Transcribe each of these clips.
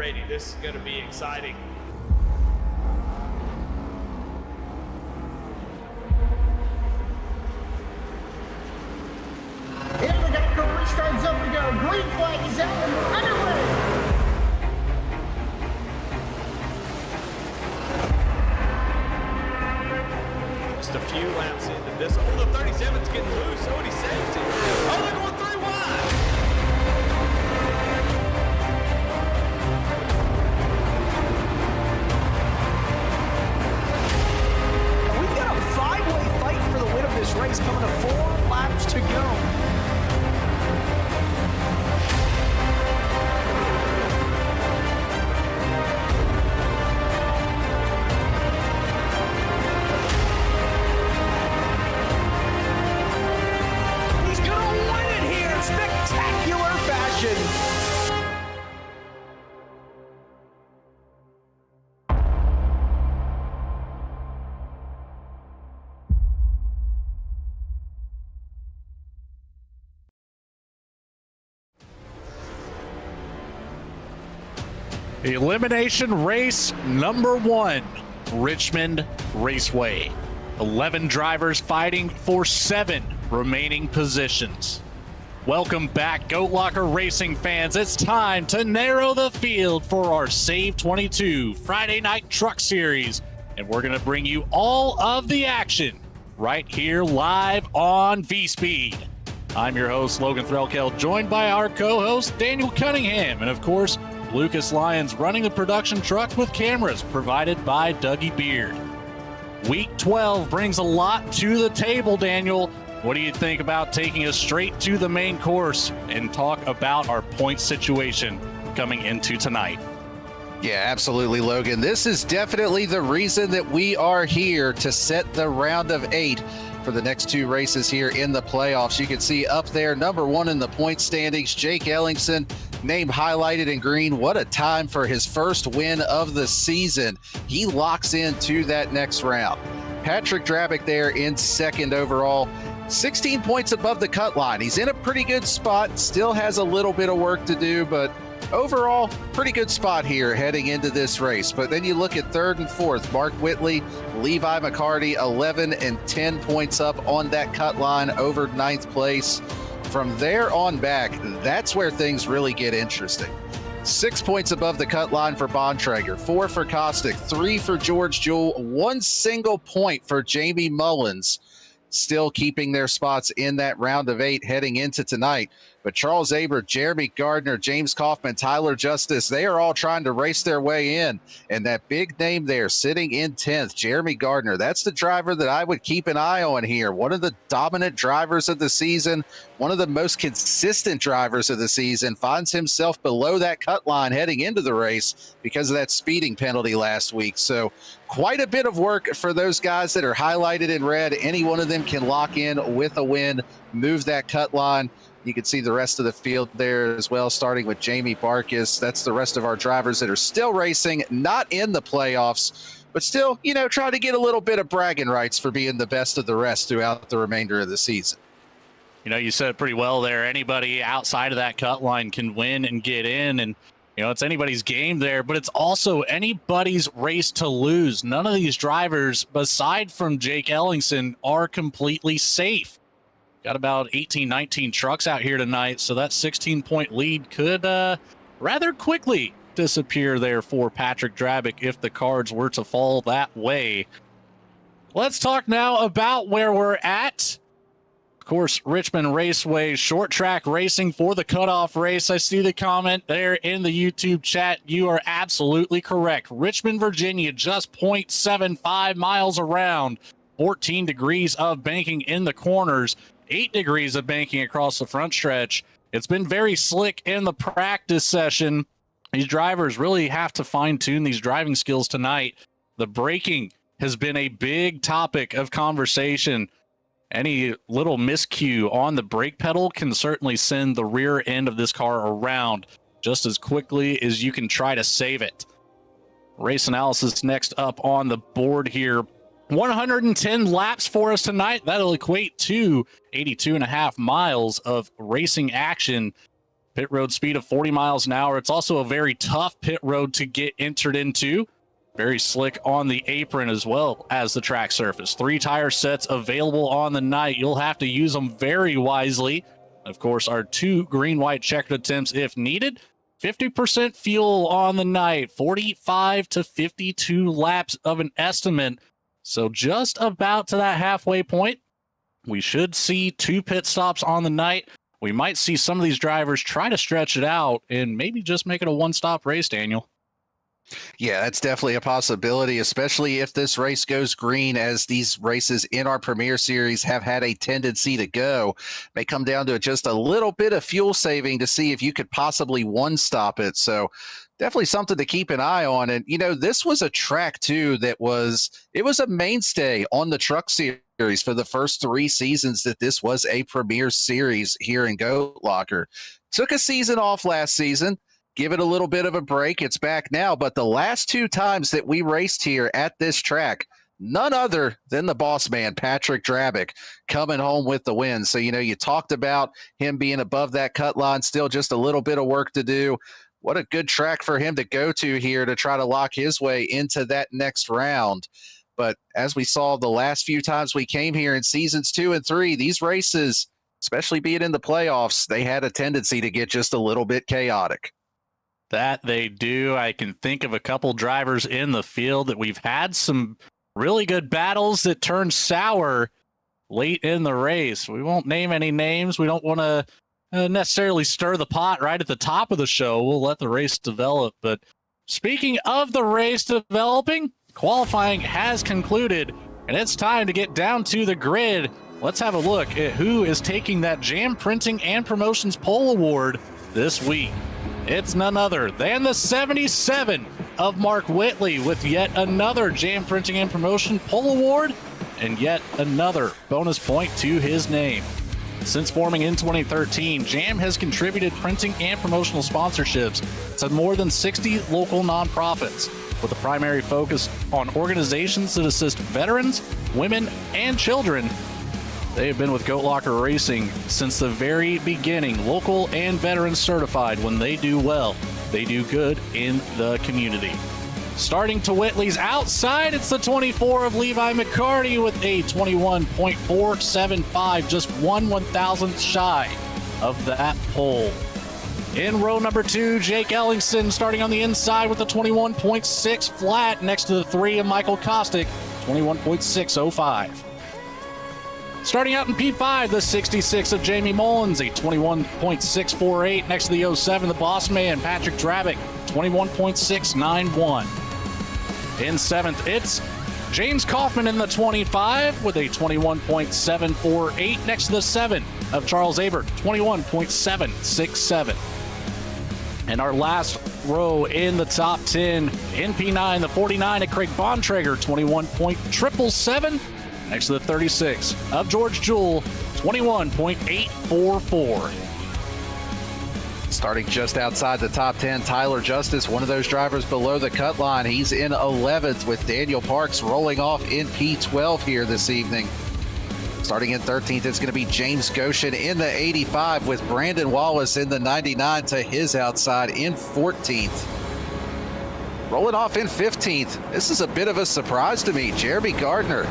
already. This is going to be exciting. Yeah, we got to go. Restarts up. We go. Green flag is out and we're underway. Just a few laps into this. Oh, the 37's getting loose. Oh, and he saves it. Oh, they're going 3 wide. We've got a 5-way fight for the win of this race coming to 4 laps to go. Spectacular fashion. Elimination race number 1, Richmond Raceway. 11 drivers fighting for 7 remaining positions. Welcome back, Goat Locker Racing fans. It's time to narrow the field for our SAVE22 Friday Night Truck Series. And we're going to bring you all of the action right here live on V-Speed. I'm your host, Logan Threlkeld, joined by our co-host, Daniel Cunningham. And of course, Lucas Lyons running the production truck with cameras provided by Dougie Beard. Week 12 brings a lot to the table, Daniel. What do you think about taking us straight to the main course and talk about our point situation coming into tonight? Yeah, absolutely, Logan. This is definitely the reason that we are here, to set the round of 8 for the next 2 races here in the playoffs. You can see up there, number 1 in the point standings, Jake Ellingson, name highlighted in green. What a time for his first win of the season. He locks into that next round. Patrick Drabick there in second overall. 16 points above the cut line. He's in a pretty good spot, still has a little bit of work to do, but overall, pretty good spot here heading into this race. But then you look at third and fourth, Mark Whitley, Levi McCarty, 11 and 10 points up on that cut line over ninth place. From there on back, that's where things really get interesting. 6 points above the cut line for Bontrager, 4 for Kostick, 3 for George Jewell, 1 single point for Jamie Mullins, still keeping their spots in that round of 8 heading into tonight. But Charles Aber, Jeremy Gardner, James Kaufman, Tyler Justice, they are all trying to race their way in. And that big name there sitting in 10th, Jeremy Gardner, that's the driver that I would keep an eye on here. One of the dominant drivers of the season, one of the most consistent drivers of the season, finds himself below that cut line heading into the race because of that speeding penalty last week. So quite a bit of work for those guys that are highlighted in red. Any one of them can lock in with a win, move that cut line. You can see the rest of the field there as well, starting with Jamie Barkis. That's the rest of our drivers that are still racing, not in the playoffs, but still, you know, trying to get a little bit of bragging rights for being the best of the rest throughout the remainder of the season. You know, you said it pretty well there. Anybody outside of that cut line can win and get in, and you know, it's anybody's game there, but it's also anybody's race to lose. None of these drivers, aside from Jake Ellingson, are completely safe. Got about 18, 19 trucks out here tonight, so that 16-point lead could rather quickly disappear there for Patrick Drabick if the cards were to fall that way. Let's talk now about where we're at. Of course, Richmond Raceway, short track racing for the cutoff race. I see the comment there in the YouTube chat. You are absolutely correct. Richmond, Virginia, just 0.75 miles around. 14 degrees of banking in the corners. 8 degrees of banking across the front stretch. It's been very slick in the practice session. These drivers really have to fine-tune these driving skills tonight. The braking has been a big topic of conversation. Any little miscue on the brake pedal can certainly send the rear end of this car around just as quickly as you can try to save it. Race analysis next up on the board here. 110 laps for us tonight. That'll equate to 82.5 miles of racing action. Pit road speed of 40 miles an hour. It's also a very tough pit road to get entered into. Very slick on the apron as well as the track surface. 3 tire sets available on the night. You'll have to use them very wisely. Of course, our 2 green-white checkered attempts if needed. 50% fuel on the night. 45 to 52 laps of an estimate. So just about to that halfway point. We should see 2 pit stops on the night. We might see some of these drivers try to stretch it out and maybe just make it a one-stop race, Daniel. Yeah, that's definitely a possibility, especially if this race goes green, as these races in our Premier Series have had a tendency to go. May come down to just a little bit of fuel saving to see if you could possibly one-stop it. So definitely something to keep an eye on. And, you know, this was a track, too, it was a mainstay on the Truck Series for the first 3 seasons that this was a Premier Series here in Goat Locker. Took a season off last season. Give it a little bit of a break. It's back now. But the last 2 times that we raced here at this track, none other than the boss man, Patrick Drabick, coming home with the win. So, you know, you talked about him being above that cut line, still just a little bit of work to do. What a good track for him to go to here to try to lock his way into that next round. But as we saw the last few times we came here in seasons 2 and 3, these races, especially being in the playoffs, they had a tendency to get just a little bit chaotic. That they do. I can think of a couple drivers in the field that we've had some really good battles that turned sour late in the race. We won't name any names. We don't want to necessarily stir the pot right at the top of the show. We'll let the race develop. But speaking of the race developing, qualifying has concluded, and it's time to get down to the grid. Let's have a look at who is taking that Jam Printing and Promotions Pole Award this week. It's none other than the 77 of Mark Whitley with yet another Jam Printing and Promotion Pole Award and yet another bonus point to his name. Since forming in 2013, Jam has contributed printing and promotional sponsorships to more than 60 local nonprofits, with a primary focus on organizations that assist veterans, women, and children. They have been with Goat Locker Racing since the very beginning, local and veteran certified. When they do well, they do good in the community. Starting to Whitley's outside, it's the 24 of Levi McCarty with a 21.475, just 1/1000th shy of that pole. In row number 2, Jake Ellingson starting on the inside with a 21.6 flat next to the 3 of Michael Kostick, 21.605. Starting out in P5, the 66 of Jamie Mullins, a 21.648 next to the 07, the boss man, Patrick Drabick, 21.691. In 7th, it's James Kaufman in the 25 with a 21.748 next to the 7 of Charles Aber, 21.767. And our last row in the top 10, in P9, the 49 of Craig Bontrager, 21.777. Next to the 36 of George Jewell, 21.844. Starting just outside the top 10, Tyler Justice, one of those drivers below the cut line. He's in 11th with Daniel Parks rolling off in P12 here this evening. Starting in 13th, it's going to be James Goshen in the 85 with Brandon Wallace in the 99 to his outside in 14th. Rolling off in 15th, this is a bit of a surprise to me, Jeremy Gardner.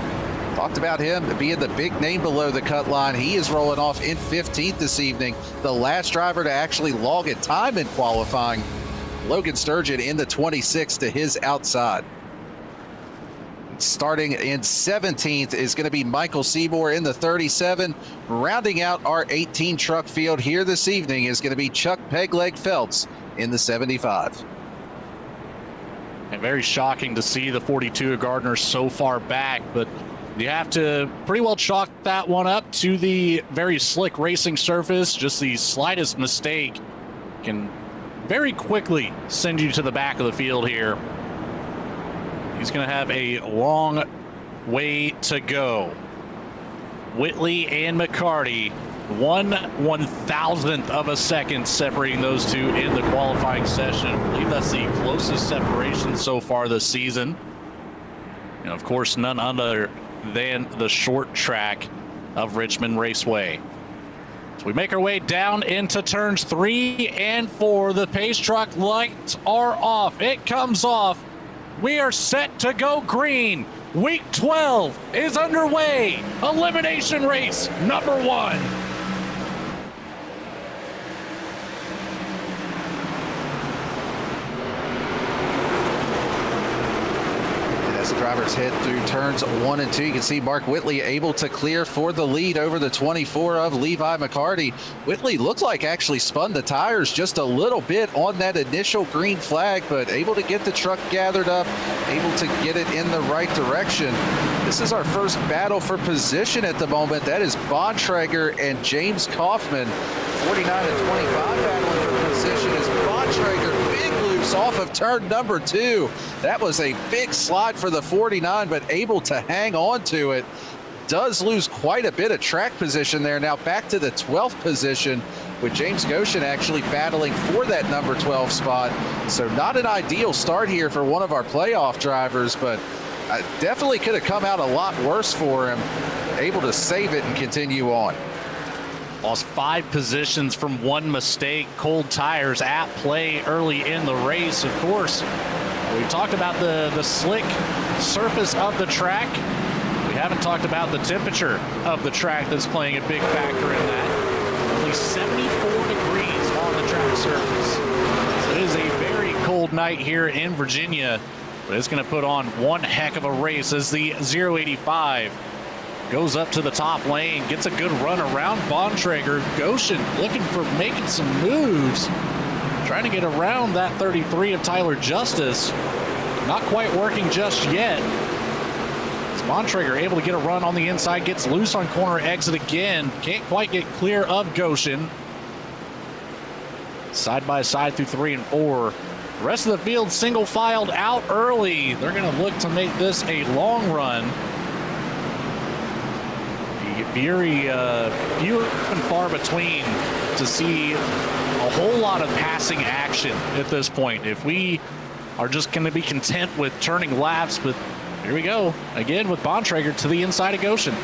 Talked about him being the big name below the cut line. He is rolling off in 15th this evening. The last driver to actually log a time in qualifying, Logan Sturgeon in the 26 to his outside. Starting in 17th is going to be Michael Seymour in the 37. Rounding out our 18 truck field here this evening is going to be Chuck Pegleg Phelps in the 75. And very shocking to see the 42 of Gardner so far back, but you have to pretty well chalk that one up to the very slick racing surface. Just the slightest mistake can very quickly send you to the back of the field here. He's going to have a long way to go. Whitley and McCarty, 1/1000th of a second separating those two in the qualifying session. I believe that's the closest separation so far this season. And of course, none other than the short track of Richmond Raceway. So we make our way down into turns 3 and 4. The pace truck lights are off. It comes off. We are set to go green. Week 12 is underway. Elimination race number 1. As the drivers head through turns 1 and 2, you can see Mark Whitley able to clear for the lead over the 24 of Levi McCarty. Whitley looked like actually spun the tires just a little bit on that initial green flag, but able to get the truck gathered up, able to get it in the right direction. This is our first battle for position at the moment. That is Bontrager and James Kaufman, 49 and 25 battling for position as Bontrager off of turn number 2. That was a big slide for the 49, but able to hang on to it. Does lose quite a bit of track position there. Now back to the 12th position with James Goshen actually battling for that number 12 spot. So not an ideal start here for one of our playoff drivers, but definitely could have come out a lot worse for him. Able to save it and continue on. Lost 5 positions from one mistake. Cold tires at play early in the race. Of course, we talked about the slick surface of the track. We haven't talked about the temperature of the track that's playing a big factor in that. Only 74 degrees on the track surface. So it is a very cold night here in Virginia, but it's going to put on one heck of a race as the 085 goes up to the top lane, gets a good run around Bontrager. Goshen looking for making some moves, trying to get around that 33 of Tyler Justice. Not quite working just yet. As Bontrager able to get a run on the inside, gets loose on corner exit again. Can't quite get clear of Goshen. Side by side through 3 and 4. The rest of the field single filed out early. They're going to look to make this a long run. Very few and far between to see a whole lot of passing action at this point. If we are just going to be content with turning laps, but here we go again with Bontrager to the inside of Goshen.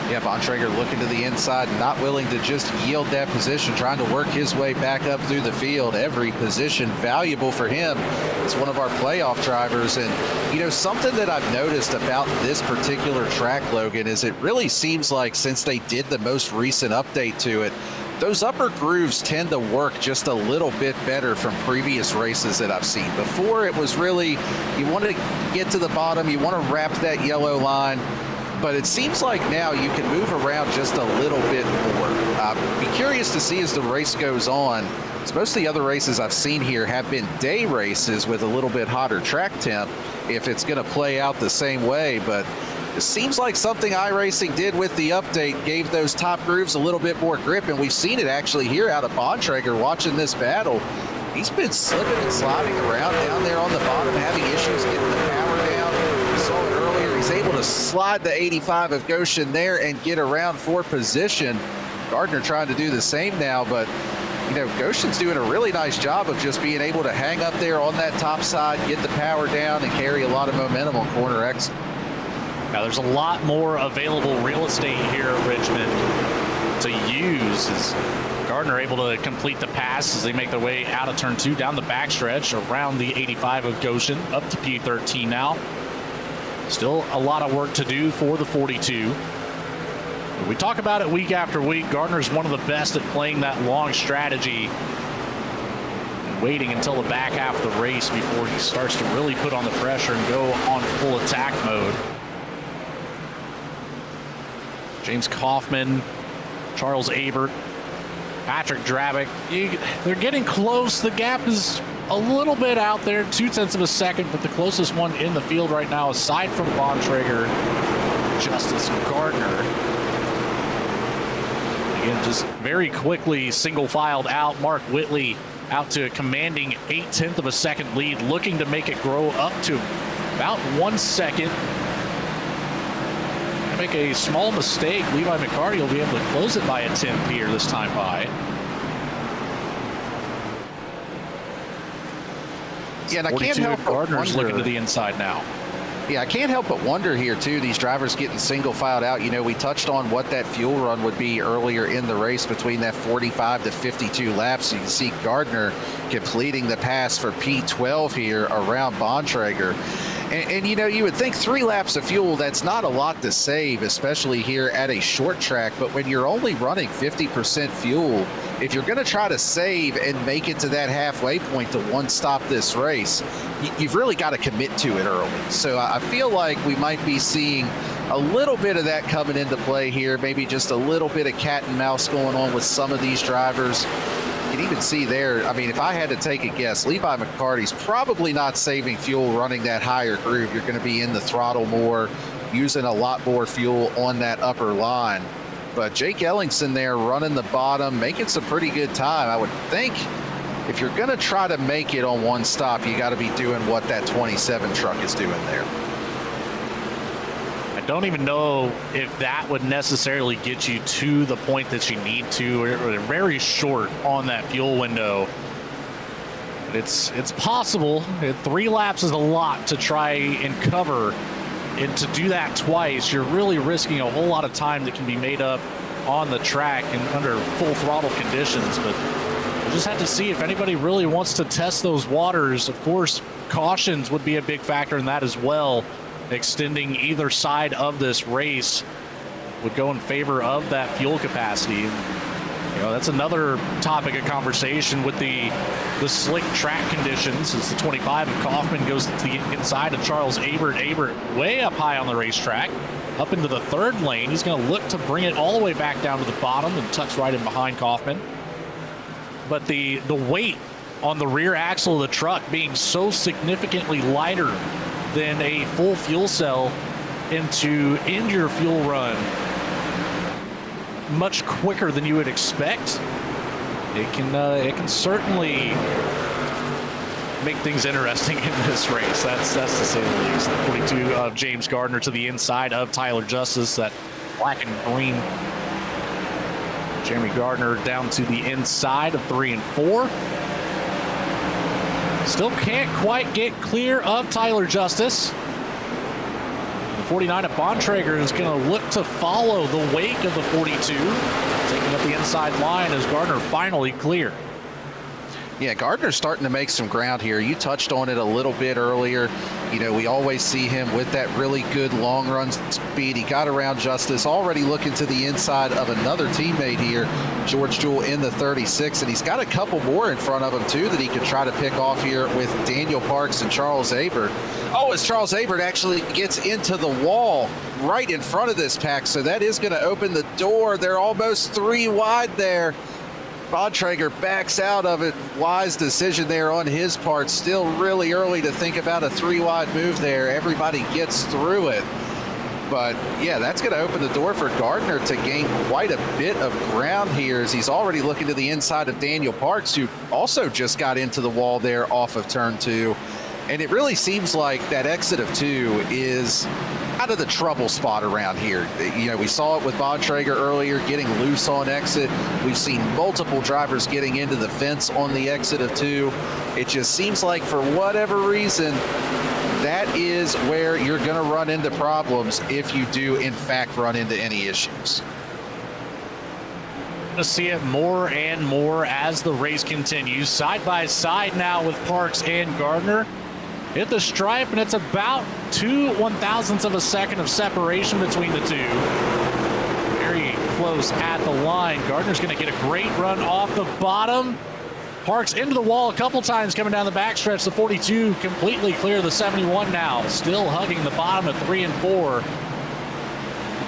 Yeah, Bontrager looking to the inside, not willing to just yield that position, trying to work his way back up through the field. Every position valuable for him. It's one of our playoff drivers. And, you know, something that I've noticed about this particular track, Logan, is it really seems like since they did the most recent update to it, those upper grooves tend to work just a little bit better from previous races that I've seen. Before, it was really, you want to get to the bottom, you want to wrap that yellow line, but it seems like now you can move around just a little bit more. Be curious to see as the race goes on. Most of the other races I've seen here have been day races with a little bit hotter track temp, if it's going to play out the same way. But it seems like something iRacing did with the update gave those top grooves a little bit more grip, and we've seen it actually here out of Bontrager watching this battle. He's been slipping and sliding around down there on the bottom, having issues getting the power down. We saw it earlier. He's able to slide the 85 of Goshen there and get around for position. Gardner trying to do the same now, but you know, Goshen's doing a really nice job of just being able to hang up there on that top side, get the power down, and carry a lot of momentum on corner exit. Now, there's a lot more available real estate here at Richmond to use. As Gardner able to complete the pass as they make their way out of turn 2 down the backstretch around the 85 of Goshen up to P13 now. Still a lot of work to do for the 42. We talk about it week after week. Gardner's one of the best at playing that long strategy and waiting until the back half of the race before he starts to really put on the pressure and go on full attack mode. James Kaufman, Charles Abert, Patrick Drabick, they're getting close. The gap is a little bit out there, 0.2 of a second, but the closest one in the field right now, aside from Bontrager, Justice Gardner. Again, just very quickly single-filed out. Mark Whitley out to a commanding 0.8 of a second lead, looking to make it grow up to about 1 second. Make a small mistake, Levi McCarty will be able to close it by a 10th here this time by. Yeah, and I can't help but Gardner's wonder, looking to the inside now. Yeah, I can't help but wonder here, too, these drivers getting single filed out. You know, we touched on what that fuel run would be earlier in the race between that 45 to 52 laps. You can see Gardner completing the pass for P12 here around Bontrager. And, you know, you would think 3 laps of fuel, that's not a lot to save, especially here at a short track. But when you're only running 50% fuel, if you're going to try to save and make it to that halfway point to one-stop this race, you've really got to commit to it early. So I feel like we might be seeing a little bit of that coming into play here, maybe just a little bit of cat and mouse going on with some of these drivers. You can even see there, I mean, if I had to take a guess, Levi McCarty's probably not saving fuel running that higher groove. You're going to be in the throttle more, using a lot more fuel on that upper line. But Jake Ellingson there running the bottom, making some pretty good time. I would think if you're going to try to make it on one stop, you got to be doing what that 27 truck is doing there. I don't even know if that would necessarily get you to the point that you need to. We're very short on that fuel window. But it's possible. 3 laps is a lot to try and cover. And to do that twice, you're really risking a whole lot of time that can be made up on the track and under full throttle conditions. But we'll just have to see if anybody really wants to test those waters. Of course, cautions would be a big factor in that as well. Extending either side of this race would go in favor of that fuel capacity. You know, that's another topic of conversation with the slick track conditions as the 25 of Kaufman goes to the inside of Charles Abert. Abert way up high on the racetrack, up into the 3rd lane. He's going to look to bring it all the way back down to the bottom and tucks right in behind Kaufman. But the weight on the rear axle of the truck being so significantly lighter than a full fuel cell and to end your fuel run much quicker than you would expect, it can certainly make things interesting in this race. That's to say the least. The 42 of James Gardner to the inside of Tyler Justice, that black and green. Jeremy Gardner down to the inside of 3 and 4. Still can't quite get clear of Tyler Justice. The 49 of Bontrager is going to look to follow the wake of the 42, taking up the inside line as Gardner finally clear. Yeah, Gardner's starting to make some ground here. You touched on it a little bit earlier. You know, we always see him with that really good long run speed. He got around Justice, already looking to the inside of another teammate here, George Jewell in the 36, and he's got a couple more in front of him too that he could try to pick off here with Daniel Parks and Charles Abert. Oh, as Charles Abert actually gets into the wall right in front of this pack, so that is going to open the door. They're almost 3 wide there. Bontrager backs out of it. Wise decision there on his part. Still really early to think about a 3-wide move there. Everybody gets through it. But yeah, that's going to open the door for Gardner to gain quite a bit of ground here as he's already looking to the inside of Daniel Parks, who also just got into the wall there off of turn 2. And it really seems like that exit of 2 is out of the trouble spot around here. You know, we saw it with Bontrager earlier, getting loose on exit. We've seen multiple drivers getting into the fence on the exit of 2. It just seems like for whatever reason, that is where you're going to run into problems if you do, in fact, run into any issues. To see it more and more as the race continues. Side by side now with Parks and Gardner. Hit the stripe, and it's about 2 1,000ths of a second of separation between the two. Very close at the line. Gardner's going to get a great run off the bottom. Parks into the wall a couple times coming down the backstretch. The 42 completely clear. The 71 now still hugging the bottom at 3 and 4.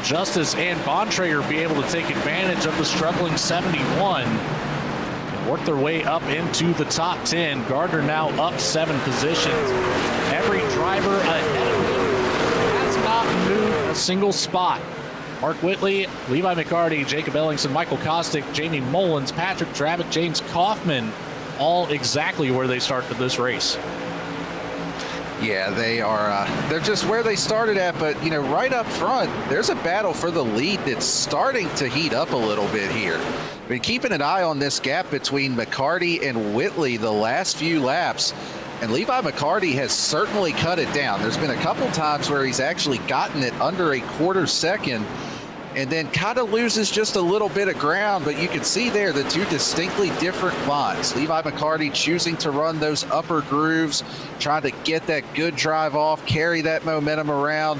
Justice and Bontrager be able to take advantage of the struggling 71. Work their way up into the top 10. Gardner now up 7 positions. Every driver ahead of him has not moved a single spot. Mark Whitley, Levi McCarty, Jacob Ellingson, Michael Kostick, Jamie Mullins, Patrick Travitt, James Kaufman, all exactly where they started this race. Yeah, they are. They're just where they started at, but you know, right up front, there's a battle for the lead that's starting to heat up a little bit here. Been keeping an eye on this gap between McCarty and Whitley the last few laps. And Levi McCarty has certainly cut it down. There's been a couple times where he's actually gotten it under a quarter second and then kind of loses just a little bit of ground, but you can see there the two distinctly different lines. Levi McCarty choosing to run those upper grooves, trying to get that good drive off, carry that momentum around.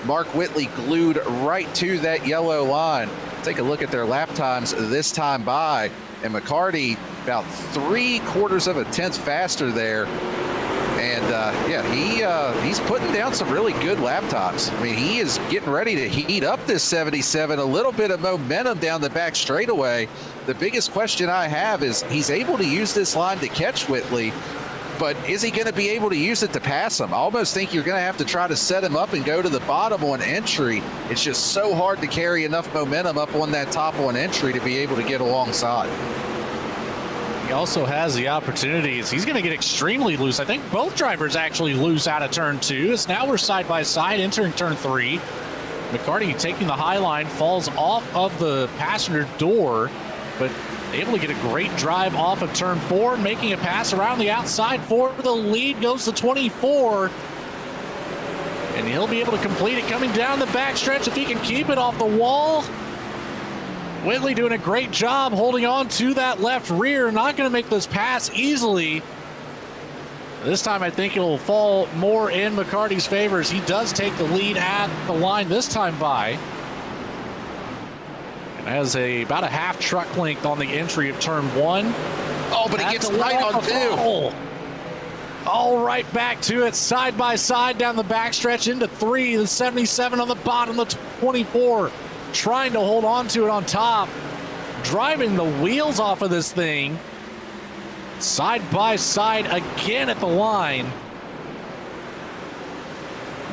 Mark Whitley glued right to that yellow line. Take a look at their lap times this time by, and McCarty about 3/4 of a tenth faster there. And he's putting down some really good lap times. I mean, he is getting ready to heat up this 77, a little bit of momentum down the back straightaway. The biggest question I have is he's able to use this line to catch Whitley, but is he going to be able to use it to pass him? I almost think you're going to have to try to set him up and go to the bottom on entry. It's just so hard to carry enough momentum up on that top on entry to be able to get alongside. He also has the opportunities. He's going to get extremely loose. I think both drivers actually loose out of turn 2. As now we're side by side entering turn 3. McCarty taking the high line, falls off of the passenger door, but able to get a great drive off of turn 4, making a pass around the outside for the lead. Goes to 24. And he'll be able to complete it coming down the backstretch if he can keep it off the wall. Whitley doing a great job holding on to that left rear. Not going to make this pass easily. This time I think it'll fall more in McCarty's favor as he does take the lead at the line this time by. And has about a half truck length on the entry of turn 1. Oh, but he gets right on 2. All right back to it, side by side down the backstretch into 3. The 77 on the bottom, the 24. Trying to hold on to it on top, driving the wheels off of this thing. Side by side again at the line.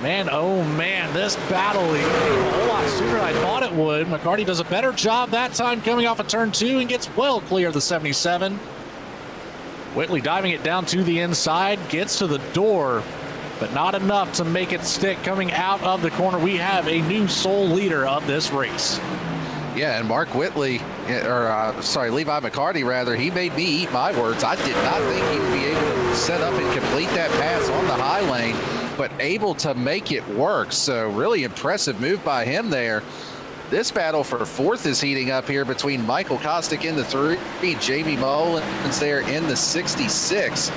Man, oh man, this battle is a whole lot sooner than I thought it would. McCarty does a better job that time coming off of turn 2 and gets well clear of the 77. Whitley diving it down to the inside, gets to the door, but not enough to make it stick. Coming out of the corner, we have a new sole leader of this race. Yeah, and Mark Whitley, Levi McCarty rather, he made me eat my words. I did not think he would be able to set up and complete that pass on the high lane, but able to make it work. So really impressive move by him there. This battle for 4th is heating up here between Michael Kostick in the 3, Jamie Mullins there in the 66.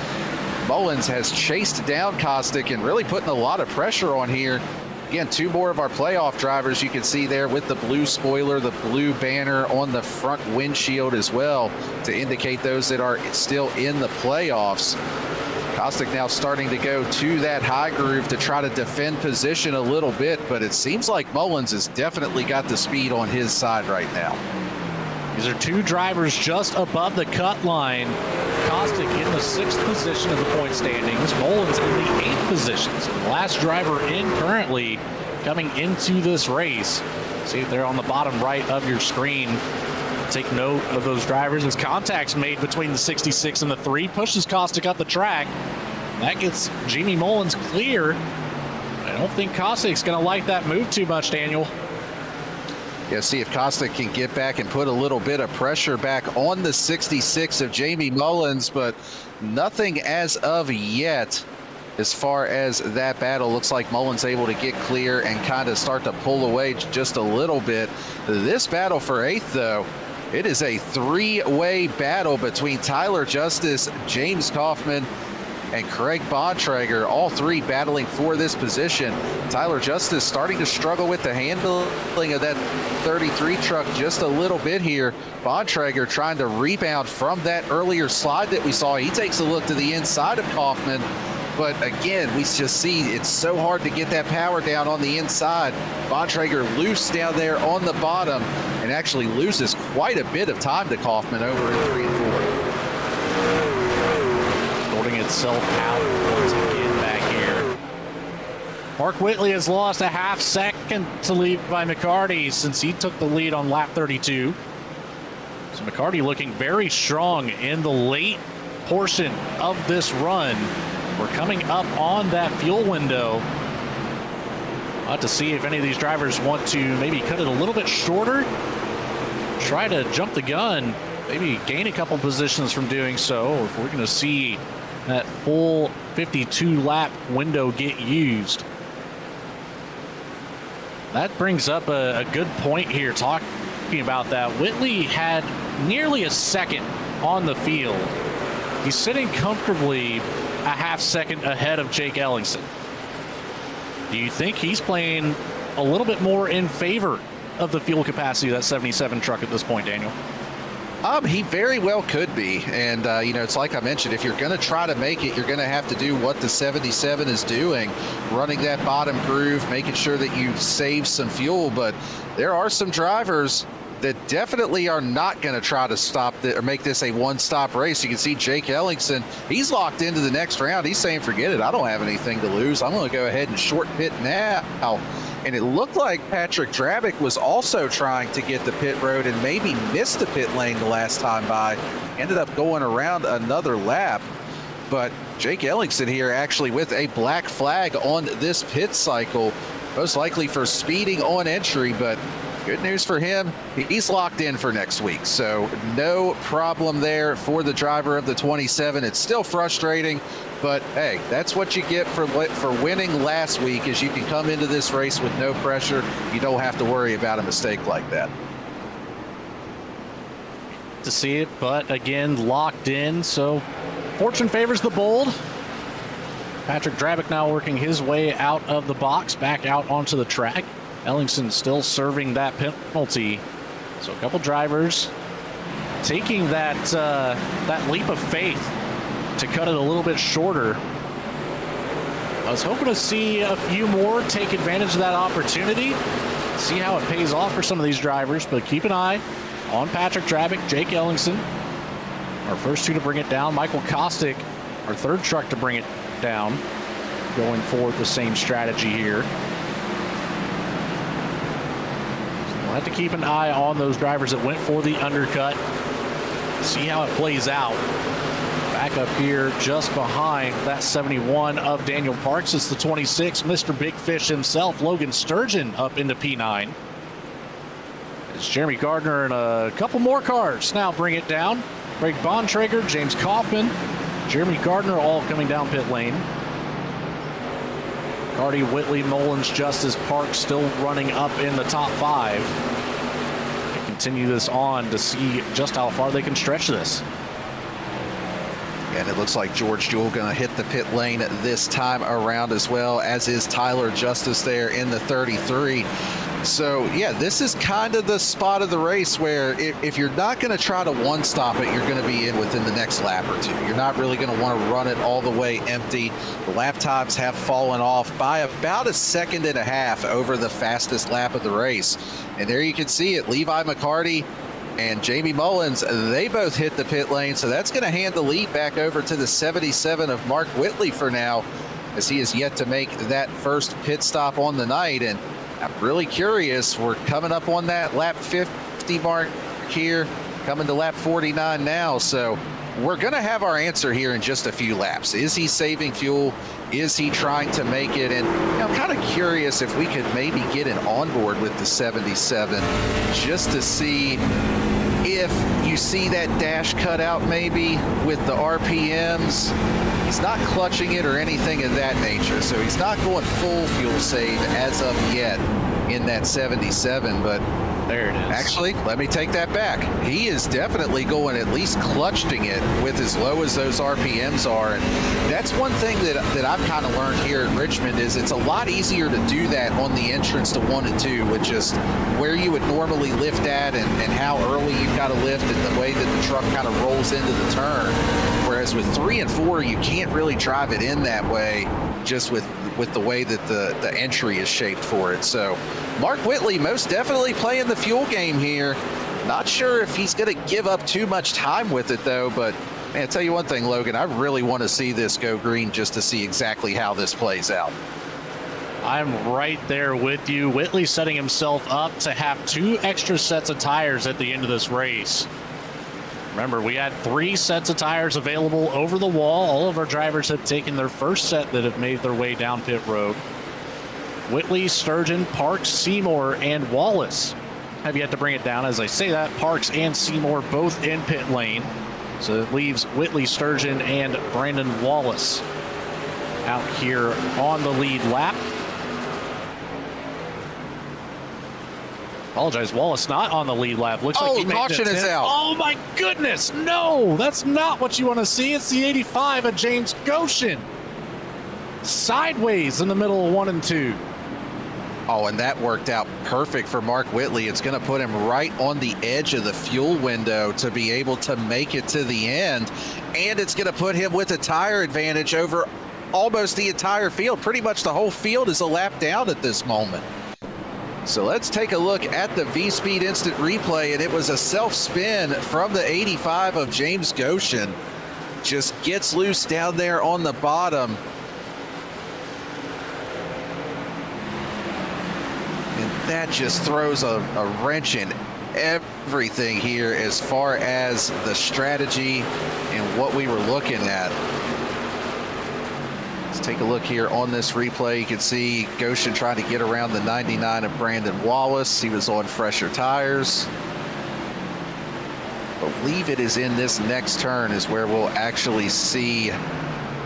Mullins has chased down Kostick and really putting a lot of pressure on here. Again, 2 more of our playoff drivers you can see there with the blue spoiler, the blue banner on the front windshield as well to indicate those that are still in the playoffs. Kostick now starting to go to that high groove to try to defend position a little bit, but it seems like Mullins has definitely got the speed on his side right now. These are 2 drivers just above the cut line. Kostick in the 6th position of the point standings. Mullins in the 8th position. So the last driver in currently coming into this race. See if they're on the bottom right of your screen. Take note of those drivers as contacts made between the 66 and the 3. Pushes Kostick up the track. That gets Jamie Mullins clear. I don't think Kostick's going to like that move too much, Daniel. Yeah, see if Kostick can get back and put a little bit of pressure back on the 66 of Jamie Mullins, but nothing as of yet as far as that battle. Looks like Mullins able to get clear and kind of start to pull away just a little bit. This battle for 8th, though, it is a 3-way battle between Tyler Justice, James Kaufman, and Craig Bontrager, all 3 battling for this position. Tyler Justice starting to struggle with the handling of that 33 truck just a little bit here. Bontrager trying to rebound from that earlier slide that we saw. He takes a look to the inside of Kaufman, but again, we just see it's so hard to get that power down on the inside. Bontrager loose down there on the bottom and actually loses quite a bit of time to Kaufman over in 3 and 4. Itself out once again back here. Mark Whitley has lost a half second to Levi McCarty since he took the lead on lap 32. So McCarty looking very strong in the late portion of this run. We're coming up on that fuel window. We'll have to see if any of these drivers want to maybe cut it a little bit shorter, try to jump the gun, maybe gain a couple positions from doing so, or if we're going to see that full 52 lap window get used. That brings up a good point here talking about that. Whitley had nearly a second on the field. He's sitting comfortably a half second ahead of Jake Ellingson. Do you think he's playing a little bit more in favor of the fuel capacity of that 77 truck at this point, Daniel? He very well could be. And, it's like I mentioned, if you're going to try to make it, you're going to have to do what the 77 is doing, running that bottom groove, making sure that you save some fuel. But there are some drivers that definitely are not going to try to stop or make this a one-stop race. You can see Jake Ellingson, he's locked into the next round. He's saying, forget it, I don't have anything to lose. I'm going to go ahead and short pit now. And it looked like Patrick Drabick was also trying to get the pit road and maybe missed the pit lane the last time by. Ended up going around another lap. But Jake Ellingson here actually with a black flag on this pit cycle, most likely for speeding on entry, but good news for him, he's locked in for next week. So no problem there for the driver of the 27. It's still frustrating, but hey, that's what you get for winning last week, is you can come into this race with no pressure. You don't have to worry about a mistake like that. To see it, but again, locked in. So fortune favors the bold. Patrick Drabick now working his way out of the box, back out onto the track. Ellingson still serving that penalty. So a couple drivers taking that leap of faith to cut it a little bit shorter. I was hoping to see a few more take advantage of that opportunity, see how it pays off for some of these drivers, but keep an eye on Patrick Drabick, Jake Ellingson, our first two to bring it down. Michael Kostick, our third truck to bring it down, going forward the same strategy here. We'll have to keep an eye on those drivers that went for the undercut. See how it plays out. Back up here just behind that 71 of Daniel Parks. It's the 26, Mr. Big Fish himself, Logan Sturgeon, up into P9. It's Jeremy Gardner and a couple more cars now bring it down. Craig Bontrager, James Kaufman, Jeremy Gardner all coming down pit lane. Cardi, Whitley, Mullins, Justice, Parks still running up in the top five. They continue this on to see just how far they can stretch this. And it looks like George Jewell going to hit the pit lane this time around as well, as is Tyler Justice there in the 33. So, yeah, this is kind of the spot of the race where if you're not going to try to one-stop it, you're going to be in within the next lap or two. You're not really going to want to run it all the way empty. The lap times have fallen off by about a second and a half over the fastest lap of the race. And there you can see it. Levi McCarty and Jamie Mullins, they both hit the pit lane. So that's going to hand the lead back over to the 77 of Mark Whitley for now, as he is yet to make that first pit stop on the night. And I'm really curious. We're coming up on that lap 50 mark here, coming to lap 49 now. So we're going to have our answer here in just a few laps. Is he saving fuel? Is he trying to make it? And I'm kind of curious if we could maybe get an onboard with the 77 just to see if you see that dash cut out maybe with the RPMs. He's not clutching it or anything of that nature, so he's not going full fuel save as of yet in that 77, but there it is. Actually, let me take that back. He is definitely going at least clutching it with as low as those RPMs are. And that's one thing that I've kind of learned here at Richmond is it's a lot easier to do that on the entrance to 1 and 2 with just where you would normally lift at and how early you've got to lift and the way that the truck kind of rolls into the turn. Whereas with 3 and 4, you can't really drive it in that way just with the way that the entry is shaped for it. So Mark Whitley most definitely playing the fuel game here. Not sure if he's going to give up too much time with it, though. But, man, I'll tell you one thing, Logan, I really want to see this go green just to see exactly how this plays out. I'm right there with you. Whitley setting himself up to have 2 extra sets of tires at the end of this race. Remember, we had 3 sets of tires available over the wall. All of our drivers have taken their first set that have made their way down pit road. Whitley, Sturgeon, Parks, Seymour, and Wallace have yet to bring it down. As I say that, Parks and Seymour both in pit lane. So it leaves Whitley Sturgeon and Brandon Wallace out here on the lead lap. Apologize, Wallace not on the lead lap. Looks like he made caution is out. Oh my goodness, no, that's not what you want to see. It's the 85 of James Goshen. Sideways in the middle of 1 and 2. Oh, and that worked out perfect for Mark Whitley. It's going to put him right on the edge of the fuel window to be able to make it to the end. And it's going to put him with a tire advantage over almost the entire field. Pretty much the whole field is a lap down at this moment. So let's take a look at the V-Speed instant replay, and it was a self-spin from the 85 of James Goshen. Just gets loose down there on the bottom. And that just throws a wrench in everything here as far as the strategy and what we were looking at. Let's take a look here on this replay. You can see Goshen trying to get around the 99 of Brandon Wallace. He was on fresher tires. I believe it is in this next turn is where we'll actually see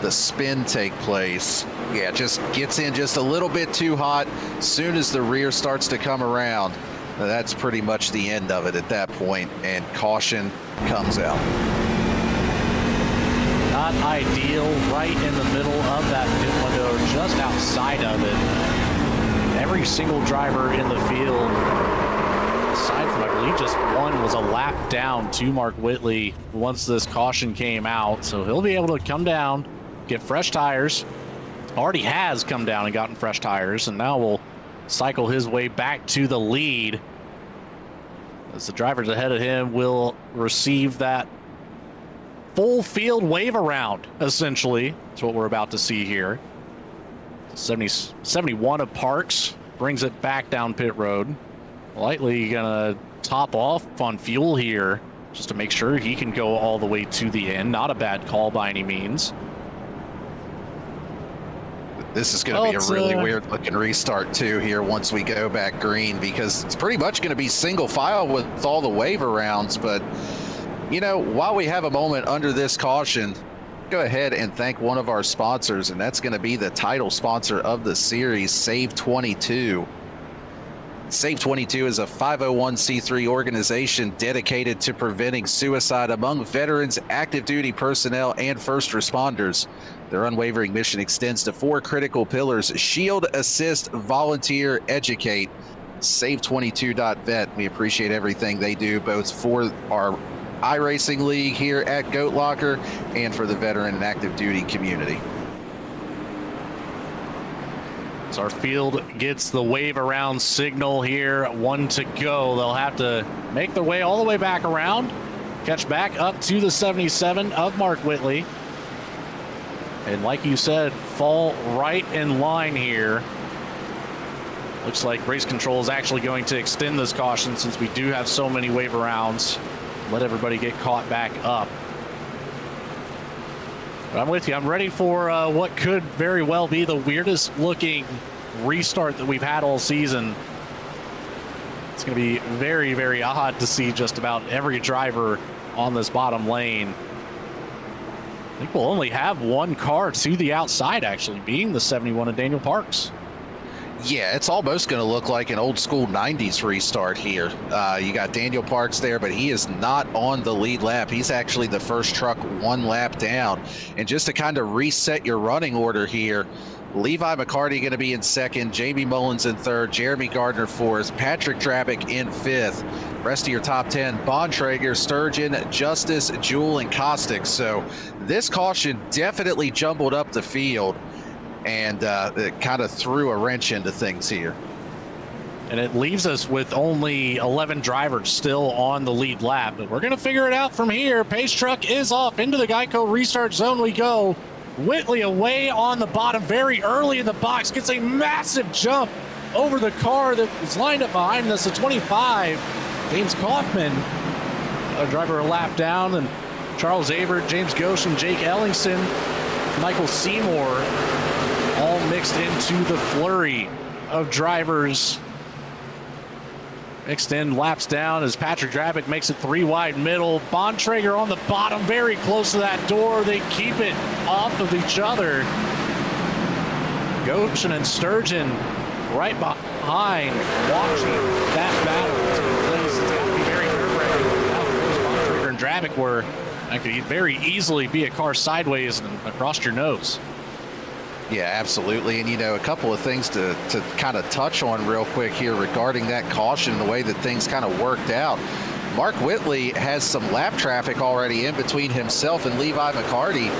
the spin take place. Yeah, just gets in just a little bit too hot. Soon as the rear starts to come around, that's pretty much the end of it at that point, and caution comes out. Not ideal, right in the middle of that pit window, just outside of it. Every single driver in the field, aside from I believe just one, was a lap down to Mark Whitley once this caution came out. So he'll be able to come down, get fresh tires. Already has come down and gotten fresh tires, and now will cycle his way back to the lead. As the drivers ahead of him will receive that full field wave around, essentially. That's what we're about to see here. 71 of Parks brings it back down pit road. Lightly gonna top off on fuel here just to make sure he can go all the way to the end. Not a bad call by any means. This is going to be a really weird looking restart too here once we go back green, because it's pretty much going to be single file with all the wave arounds. But you know, while we have a moment under this caution, go ahead and thank one of our sponsors, and that's going to be the title sponsor of the series, SAVE22. SAVE22 is a 501c3 organization dedicated to preventing suicide among veterans, active duty personnel, and first responders. Their unwavering mission extends to 4 critical pillars: shield, assist, volunteer, educate. Save22.vet. We appreciate everything they do, both for our iRacing League here at Goat Locker and for the veteran and active duty community. So our field gets the wave around signal here. 1 to go. They'll have to make their way all the way back around, catch back up to the 77 of Mark Whitley. And like you said, fall right in line here. Looks like race control is actually going to extend this caution since we do have so many wave arounds. Let everybody get caught back up. But I'm with you. I'm ready for what could very well be the weirdest looking restart that we've had all season. It's going to be very, very odd to see just about every driver on this bottom lane. I think we'll only have one car to the outside, actually, being the 71 of Daniel Parks. Yeah, it's almost going to look like an old school 90s restart here. You got Daniel Parks there, but he is not on the lead lap. He's actually the first truck 1 lap down. And just to kind of reset your running order here, Levi McCarty going to be in second, Jamie Mullins in third, Jeremy Gardner fourth, Patrick Drabick in fifth. Rest of your top 10, Bontrager, Sturgeon, Justice, Jewell, and Kostick. So this caution definitely jumbled up the field, and it kind of threw a wrench into things here. And it leaves us with only 11 drivers still on the lead lap, but we're going to figure it out from here. Pace truck is off into the Geico restart zone we go. Whitley away on the bottom very early in the box, gets a massive jump over the car that was lined up behind us, the 25. James Kaufman, a driver a lap down, and Charles Avert, James Goshen, Jake Ellingson, Michael Seymour, all mixed into the flurry of drivers. Extend laps down as Patrick Drabick makes it 3 wide middle. Bontrager on the bottom, very close to that door. They keep it off of each other. Goshen and Sturgeon right behind, watching that battle take place. It's got to be very nerve-wracking how close Bontrager and Drabick were. That could very easily be a car sideways and across your nose. Yeah, absolutely. And, a couple of things to kind of touch on real quick here regarding that caution, the way that things kind of worked out. Mark Whitley has some lap traffic already in between himself and Levi McCarty,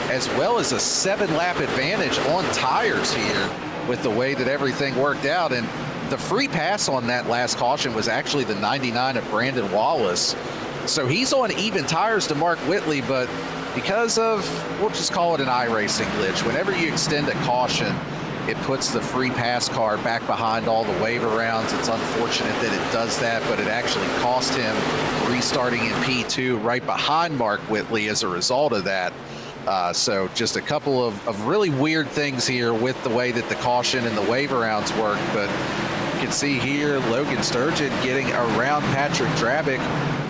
as well as a 7-lap advantage on tires here with the way that everything worked out. And the free pass on that last caution was actually the 99 of Brandon Wallace. So he's on even tires to Mark Whitley, but because of, we'll just call it an iRacing glitch, whenever you extend a caution, it puts the free pass car back behind all the wave rounds. It's unfortunate that it does that, but it actually cost him restarting in P2 right behind Mark Whitley as a result of that. So just a couple of really weird things here with the way that the caution and the wave rounds work. But you can see here Logan Sturgeon getting around Patrick Drabick,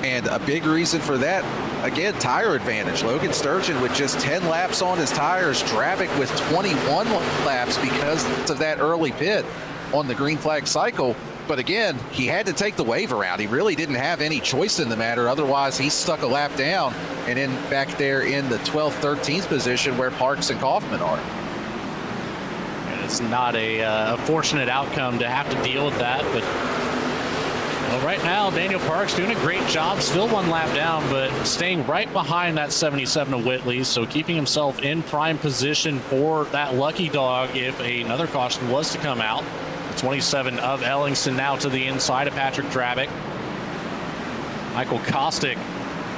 and a big reason for that, again, tire advantage. Logan Sturgeon with just 10 laps on his tires, Drabick with 21 laps because of that early pit on the green flag cycle. But again, he had to take the wave around. He really didn't have any choice in the matter. Otherwise, he's stuck a lap down and in back there in the 12th, 13th position where Parks and Kaufman are. And it's not a fortunate outcome to have to deal with that, but well, right now, Daniel Parks doing a great job, still 1 lap down, but staying right behind that 77 of Whitley, so keeping himself in prime position for that lucky dog if another caution was to come out. The 27 of Ellingson now to the inside of Patrick Drabick. Michael Kostick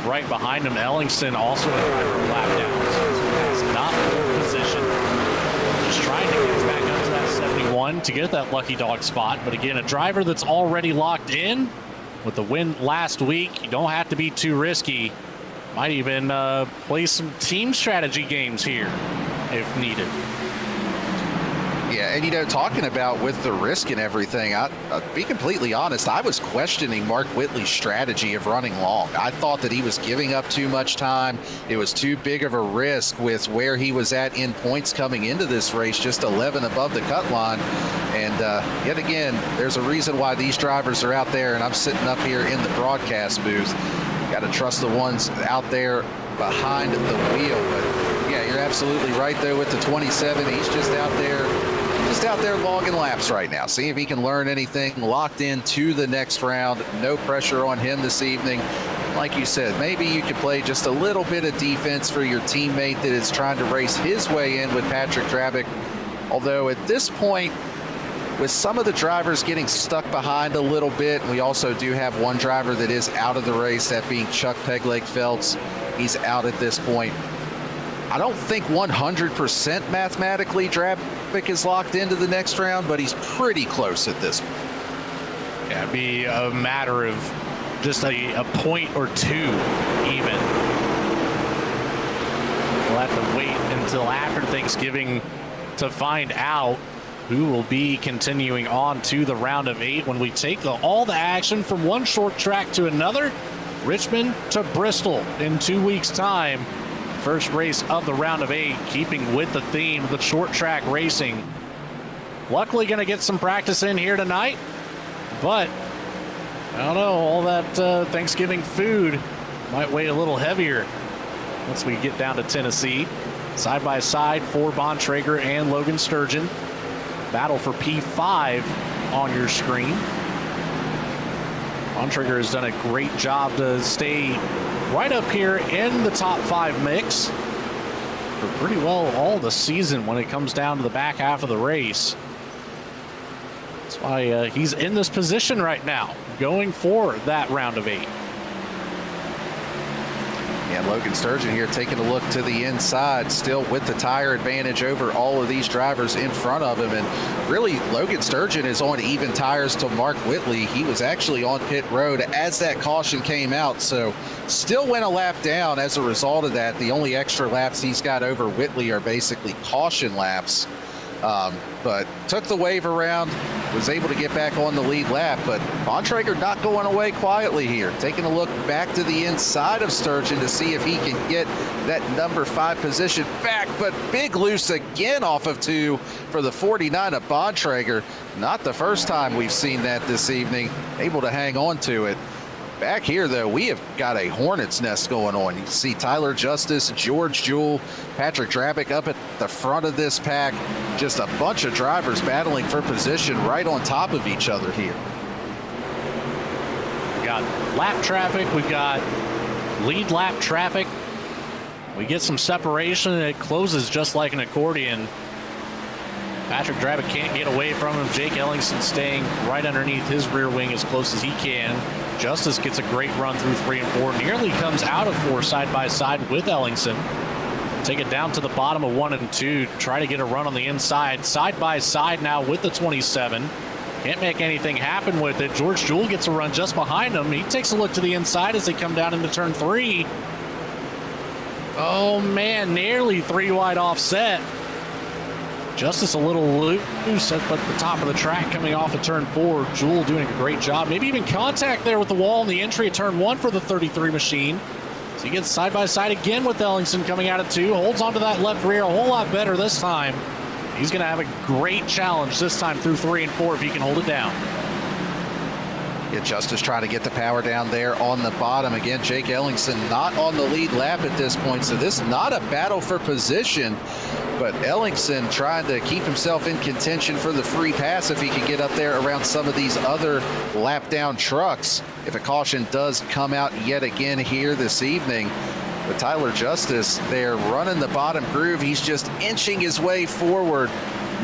right behind him. Ellingson also a driver of lap down, so he's not in position. Just trying to get back up to that 71 to get that lucky dog spot. But again, a driver that's already locked in with the win last week. You don't have to be too risky. Might even play some team strategy games here if needed. Yeah, and talking about with the risk and everything, I'll be completely honest, I was questioning Mark Whitley's strategy of running long. I thought that he was giving up too much time. It was too big of a risk with where he was at in points coming into this race, just 11 above the cut line. And yet again, there's a reason why these drivers are out there, and I'm sitting up here in the broadcast booth. Got to trust the ones out there behind the wheel. But yeah, you're absolutely right though with the 27. He's just out there logging laps right now. See if he can learn anything, locked in to the next round. No pressure on him this evening. Like you said, maybe you could play just a little bit of defense for your teammate that is trying to race his way in with Patrick Drabick. Although at this point, with some of the drivers getting stuck behind a little bit, we also do have one driver that is out of the race, that being Chuck Pegleg Phelps. He's out at this point. I don't think 100% mathematically Drabick is locked into the next round, but he's pretty close at this point. Yeah, it'd be a matter of just a point or two even. We'll have to wait until after Thanksgiving to find out who will be continuing on to the round of 8 when we take all the action from one short track to another. Richmond to Bristol in 2 weeks' time. First race of the round of 8, keeping with the theme of the short track racing. Luckily going to get some practice in here tonight, but I don't know, all that Thanksgiving food might weigh a little heavier once we get down to Tennessee. Side by side for Bontrager and Logan Sturgeon. Battle for P5 on your screen. Bontrager has done a great job to stay right up here in the top 5 mix for pretty well all the season when it comes down to the back half of the race. That's why he's in this position right now, going for that round of 8. Yeah, Logan Sturgeon here taking a look to the inside, still with the tire advantage over all of these drivers in front of him. And really, Logan Sturgeon is on even tires to Mark Whitley. He was actually on pit road as that caution came out, so still went a lap down as a result of that. The only extra laps he's got over Whitley are basically caution laps. But took the wave around, was able to get back on the lead lap. But Bontrager not going away quietly here, taking a look back to the inside of Sturgeon to see if he can get that number 5 position back. But big loose again off of 2 for the 49 of Bontrager. Not the first time we've seen that this evening, able to hang on to it. Back here, though, we have got a hornet's nest going on. You can see Tyler Justice, George Jewell, Patrick Drabick up at the front of this pack. Just a bunch of drivers battling for position right on top of each other here. We got lap traffic. We've got lead lap traffic. We get some separation, and it closes just like an accordion. Patrick Drabick can't get away from him. Jake Ellingson staying right underneath his rear wing as close as he can. Justice gets a great run through 3 and 4. Nearly comes out of 4 side by side with Ellingson. Take it down to the bottom of 1 and 2. Try to get a run on the inside. Side by side now with the 27. Can't make anything happen with it. George Jewell gets a run just behind him. He takes a look to the inside as they come down into turn 3. Oh man, nearly 3 wide offset. Justice a little loose at the top of the track coming off of turn 4. Jewell doing a great job. Maybe even contact there with the wall in the entry at turn 1 for the 33 machine. So he gets side by side again with Ellingson coming out of 2. Holds onto that left rear a whole lot better this time. He's going to have a great challenge this time through 3 and 4 if he can hold it down. Yeah, Justice trying to get the power down there on the bottom. Again, Jake Ellingson not on the lead lap at this point, so this is not a battle for position, but Ellingson trying to keep himself in contention for the free pass if he can get up there around some of these other lap down trucks. If a caution does come out yet again here this evening. But Tyler Justice there running the bottom groove. He's just inching his way forward.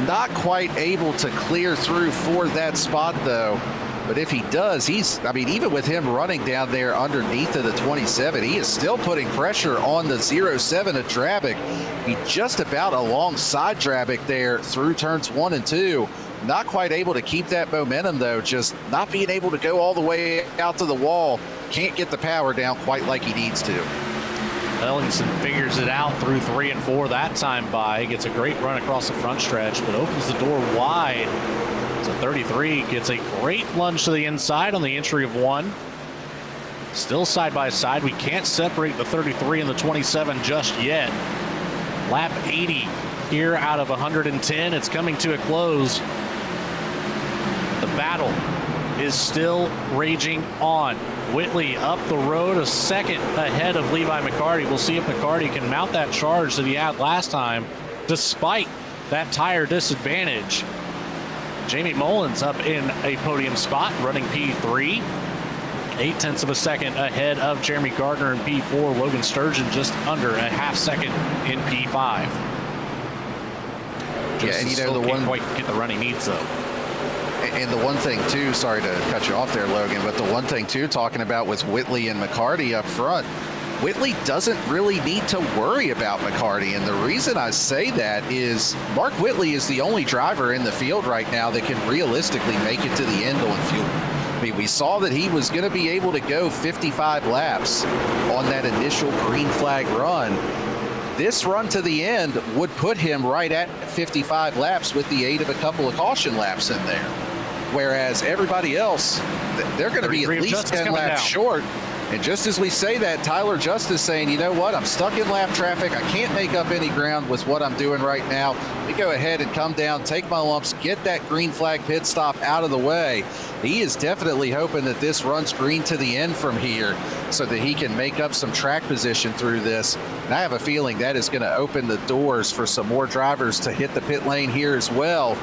Not quite able to clear through for that spot though. But if he does, even with him running down there underneath of the 27, he is still putting pressure on the 07 of Drabick. He just about alongside Drabick there through turns 1 and 2. Not quite able to keep that momentum though, just not being able to go all the way out to the wall. Can't get the power down quite like he needs to. Ellingson figures it out through 3 and 4 that time by. Gets a great run across the front stretch, but opens the door wide. So 33 gets a great lunge to the inside on the entry of 1. Still side by side. We can't separate the 33 and the 27 just yet. Lap 80 here out of 110. It's coming to a close. The battle is still raging on. Whitley up the road a second ahead of Levi McCarty. We'll see if McCarty can mount that charge that he had last time despite that tire disadvantage. Jamie Mullins up in a podium spot running P3. 0.8 of a second ahead of Jeremy Gardner in P4. Logan Sturgeon just under a half second in P5. Yeah, and the one quite get the run he needs though. And the one thing too, sorry to cut you off there, Logan, but the one thing too, talking about with Whitley and McCarty up front, Whitley doesn't really need to worry about McCarty. And the reason I say that is Mark Whitley is the only driver in the field right now that can realistically make it to the end on fuel. I mean, we saw that he was going to be able to go 55 laps on that initial green flag run. This run to the end would put him right at 55 laps with the aid of a couple of caution laps in there. Whereas everybody else, they're going to be at least 10 laps short. And just as we say that, Tyler Justice saying, you know what, I'm stuck in lap traffic. I can't make up any ground with what I'm doing right now. Let me go ahead and come down, take my lumps, get that green flag pit stop out of the way. He is definitely hoping that this runs green to the end from here so that he can make up some track position through this. And I have a feeling that is going to open the doors for some more drivers to hit the pit lane here as well.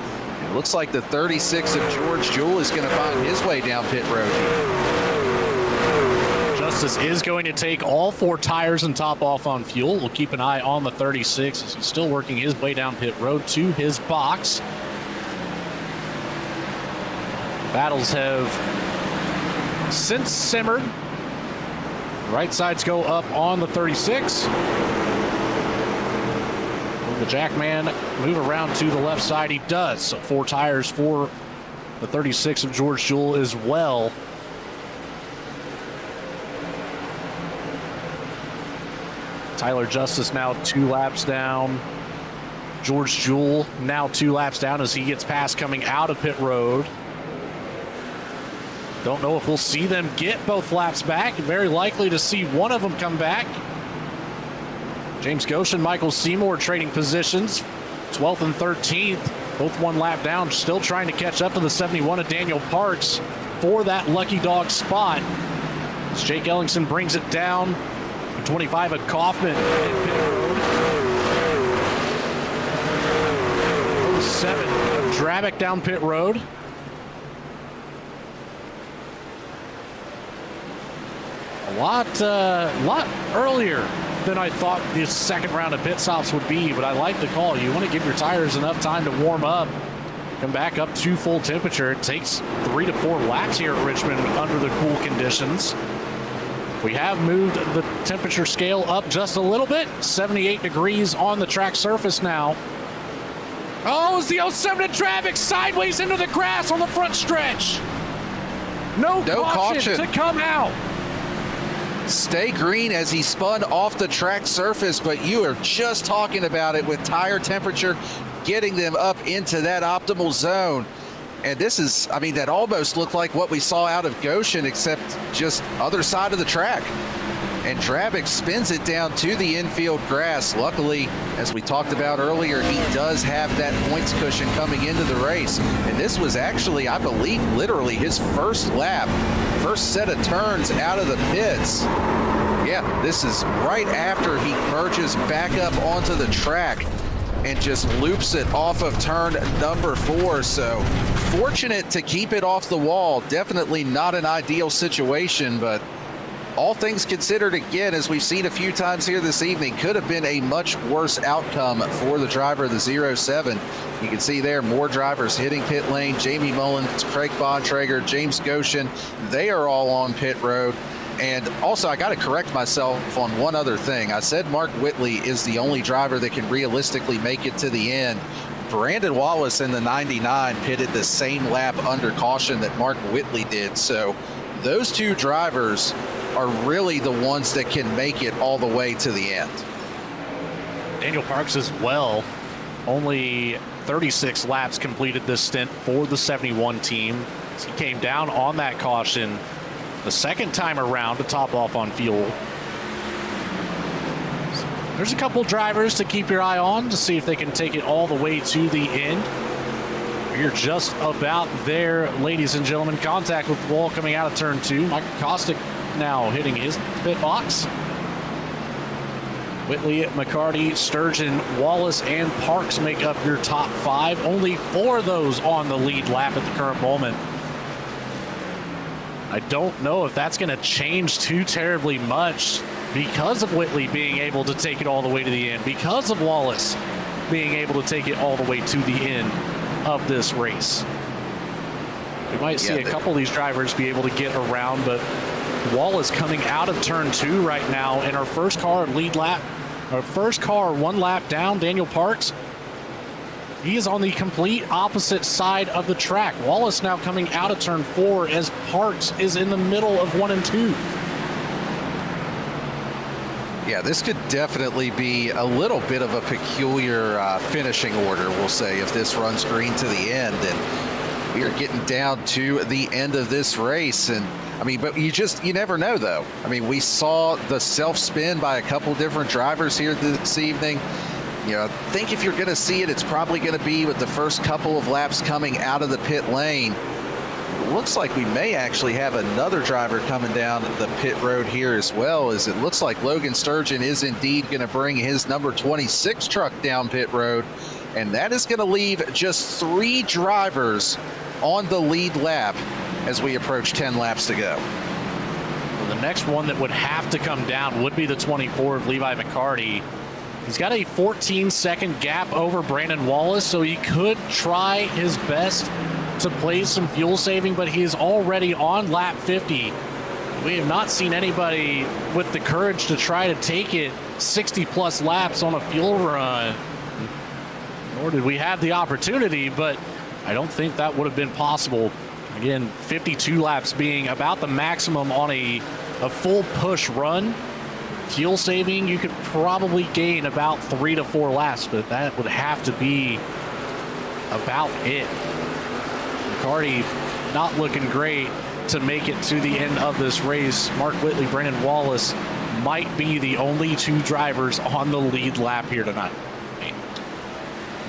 It looks like the 36 of George Jewell is going to find his way down pit road here. Justice is going to take all 4 tires and top off on fuel. We'll keep an eye on the 36 as he's still working his way down pit road to his box. Battles have since simmered. Right sides go up on the 36. Will the Jackman move around to the left side? He does. So 4 tires for the 36 of George Jewell as well. Tyler Justice now 2 laps down. George Jewell now 2 laps down as he gets past coming out of pit road. Don't know if we'll see them get both laps back. Very likely to see one of them come back. James Goshen, Michael Seymour trading positions, 12th and 13th. Both 1 lap down, still trying to catch up to the 71 of Daniel Parks for that lucky dog spot. As Jake Ellingson brings it down. 25 of Kaufman in pit road. 07 of Drabick down pit road. A lot earlier than I thought this second round of pit stops would be, but I like the call. You want to give your tires enough time to warm up, come back up to full temperature. It takes 3 to 4 laps here at Richmond under the cool conditions. We have moved the temperature scale up just a little bit. 78 degrees on the track surface now. Oh, it's the 07 of Drabick sideways into the grass on the front stretch. No caution to come out. Stay green as he spun off the track surface, but you are just talking about it with tire temperature getting them up into that optimal zone. And this is, I mean, that almost looked like what we saw out of Goshen, except just other side of the track. And Drabick spins it down to the infield grass. Luckily, as we talked about earlier, he does have that points cushion coming into the race. And this was actually, I believe, literally his first lap, first set of turns out of the pits. Yeah, this is right after he merges back up onto the track and just loops it off of turn number 4. So fortunate to keep it off the wall. Definitely not an ideal situation, but all things considered, again, as we've seen a few times here this evening, could have been a much worse outcome for the driver of the 07. You can see there more drivers hitting pit lane. Jamie Mullins, Craig Bontrager, James Goshen, they are all on pit road. And also, I got to correct myself on one other thing. I said Mark Whitley is the only driver that can realistically make it to the end. Brandon Wallace in the 99 pitted the same lap under caution that Mark Whitley did. So those 2 drivers are really the ones that can make it all the way to the end. Daniel Parks as well. Only 36 laps completed this stint for the 71 team. He came down on that caution the second time around to top off on fuel. So there's a couple drivers to keep your eye on to see if they can take it all the way to the end. You're just about there, ladies and gentlemen. Contact with the wall coming out of turn 2. Mike Kostick now hitting his pit box. Whitley, McCarty, Sturgeon, Wallace, and Parks make up your top 5. Only 4 of those on the lead lap at the current moment. I don't know if that's going to change too terribly much because of Whitley being able to take it all the way to the end, because of Wallace being able to take it all the way to the end of this race. We might see a couple of these drivers be able to get around, but Wallace coming out of turn 2 right now in our first car lead lap, our first car 1 lap down. Daniel Parks, he is on the complete opposite side of the track. Wallace now coming out of turn 4 as Parks is in the middle of 1 and 2. Yeah, this could definitely be a little bit of a peculiar finishing order, we'll say, if this runs green to the end. And we are getting down to the end of this race. And I mean, but you never know, though. I mean, we saw the self-spin by a couple different drivers here this evening. You know, I think if you're going to see it, it's probably going to be with the first couple of laps coming out of the pit lane. It looks like we may actually have another driver coming down the pit road here as well, as it looks like Logan Sturgeon is indeed going to bring his number 26 truck down pit road. And that is going to leave just 3 drivers on the lead lap as we approach 10 laps to go. Well, the next one that would have to come down would be the 24 of Levi McCarty. He's got a 14-second gap over Brandon Wallace, so he could try his best to play some fuel saving, but he is already on lap 50. We have not seen anybody with the courage to try to take it 60-plus laps on a fuel run. Nor did we have the opportunity, but I don't think that would have been possible. Again, 52 laps being about the maximum on a full push run. fuel saving, you could probably gain about 3 to 4 laps, but that would have to be about it. McCarty not looking great to make it to the end of this race. Mark Whitley, Brendan Wallace might be the only 2 drivers on the lead lap here tonight.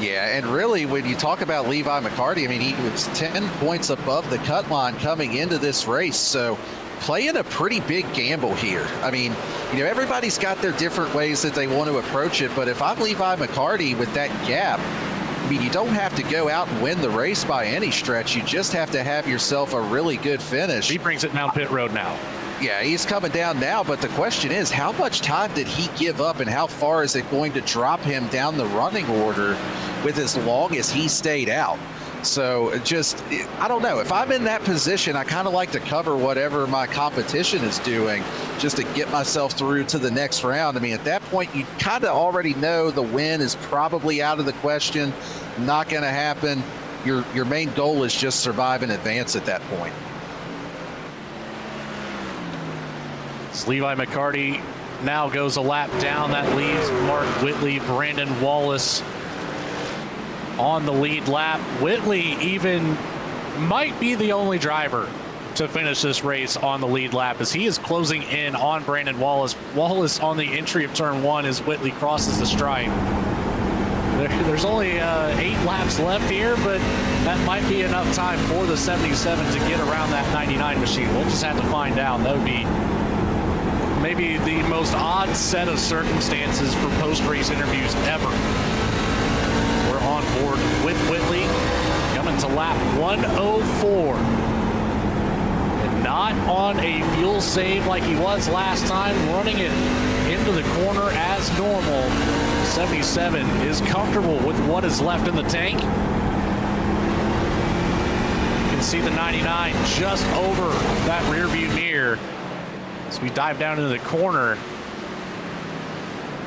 Yeah, and really, when you talk about Levi McCarty, I mean, he was 10 points above the cut line coming into this race, so playing a pretty big gamble here. I mean, you know, everybody's got their different ways that they want to approach it, but if I'm Levi McCarty with that gap, I mean, you don't have to go out and win the race by any stretch. You just have to have yourself a really good finish. He brings it down pit road now. Yeah, he's coming down now, but the question is, how much time did he give up, and how far is it going to drop him down the running order with as long as he stayed out? So just, I don't know. If I'm in that position, I kind of like to cover whatever my competition is doing just to get myself through to the next round. I mean, at that point, you kind of already know the win is probably out of the question, not going to happen. Your main goal is just survive and advance at that point. As Levi McCarty now goes a lap down, that leaves Mark Whitley, Brandon Wallace on the lead lap. Whitley even might be the only driver to finish this race on the lead lap as he is closing in on Brandon Wallace. Wallace on the entry of turn 1 as Whitley crosses the stripe. There's only 8 laps left here, but that might be enough time for the 77 to get around that 99 machine. We'll just have to find out. That would be maybe the most odd set of circumstances for post-race interviews ever. We're on board with Whitley, coming to lap 104. And not on a fuel save like he was last time, running it into the corner as normal. 77 is comfortable with what is left in the tank. You can see the 99 just over that rear view mirror. As we dive down into the corner,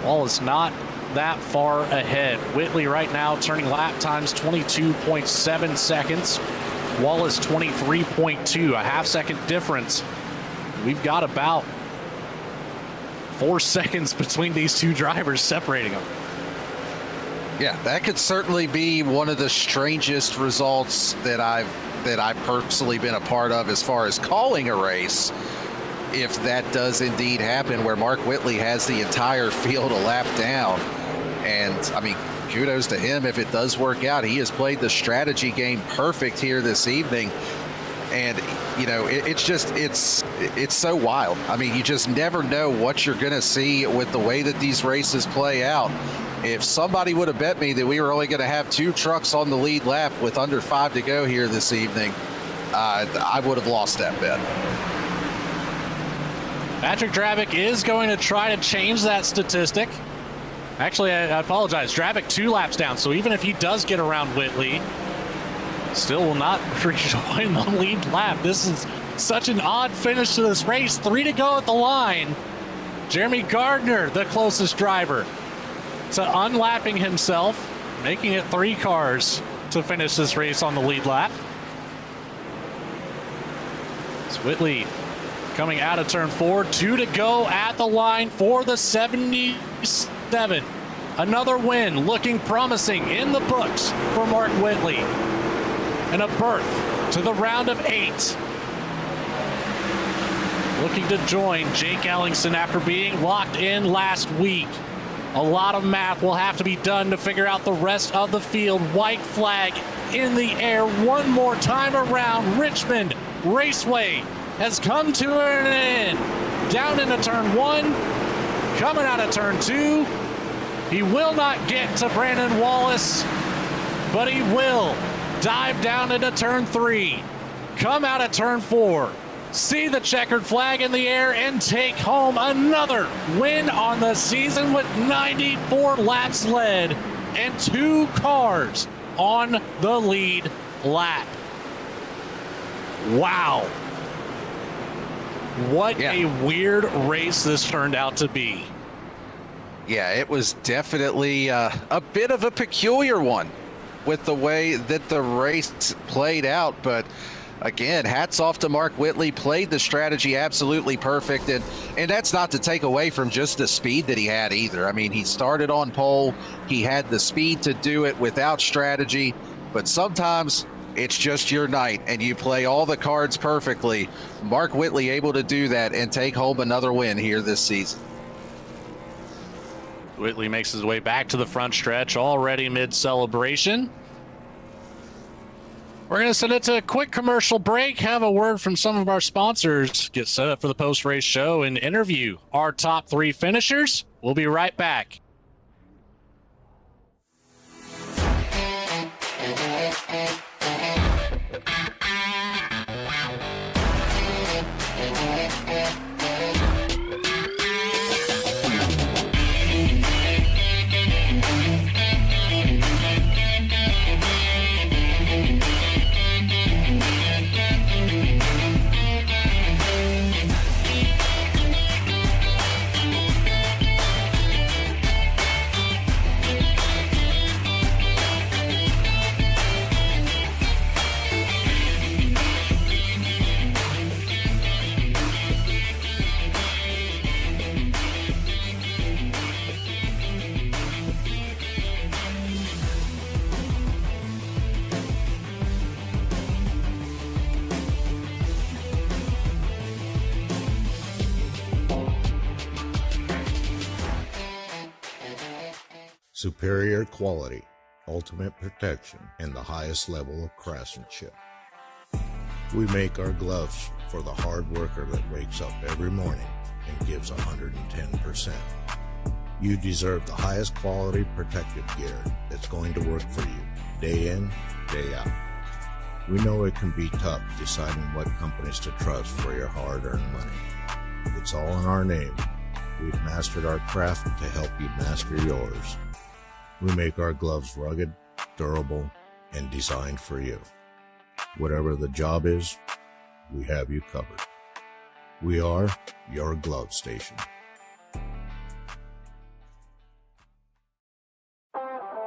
Wallace not that far ahead. Whitley right now turning lap times 22.7 seconds. Wallace 23.2, a half-second difference. We've got about 4 seconds between these 2 drivers separating them. Yeah, that could certainly be one of the strangest results that I've personally been a part of as far as calling a race. If that does indeed happen, where Mark Whitley has the entire field a lap down. And I mean, kudos to him if it does work out. He has played the strategy game perfect here this evening. And, you know, it's so wild. I mean, you just never know what you're going to see with the way that these races play out. If somebody would have bet me that we were only going to have 2 trucks on the lead lap with under 5 to go here this evening, I would have lost that bet. Patrick Drabick is going to try to change that statistic. Actually, I apologize. Drabick 2 laps down, so even if he does get around Whitley, still will not rejoin the lead lap. This is such an odd finish to this race. 3 to go at the line. Jeremy Gardner, the closest driver to unlapping himself, making it 3 cars to finish this race on the lead lap. It's Whitley coming out of turn 4, 2 to go at the line for the 77. Another win looking promising in the books for Mark Whitley. And a berth to the round of 8. Looking to join Jake Ellingson after being locked in last week. A lot of math will have to be done to figure out the rest of the field. White flag in the air one more time around. Richmond Raceway has come to an end. Down into turn 1, coming out of turn 2. He will not get to Brandon Wallace, but he will dive down into turn 3, come out of turn 4, see the checkered flag in the air, and take home another win on the season with 94 laps led and 2 cars on the lead lap. Wow. What a weird race this turned out to be. Yeah, it was definitely a bit of a peculiar one with the way that the race played out. But again, hats off to Mark Whitley, played the strategy absolutely perfect. And that's not to take away from just the speed that he had either. I mean, he started on pole. He had the speed to do it without strategy. But sometimes it's just your night and you play all the cards perfectly. Mark Whitley able to do that and take home another win here this season. Whitley makes his way back to the front stretch, already mid-celebration. We're going to send it to a quick commercial break, have a word from some of our sponsors, get set up for the post-race show, and interview our top 3 finishers. We'll be right back. Superior quality, ultimate protection, and the highest level of craftsmanship. We make our gloves for the hard worker that wakes up every morning and gives 110%. You deserve the highest quality protective gear that's going to work for you, day in, day out. We know it can be tough deciding what companies to trust for your hard-earned money. It's all in our name. We've mastered our craft to help you master yours. We make our gloves rugged, durable, and designed for you. Whatever the job is, we have you covered. We are your glove station.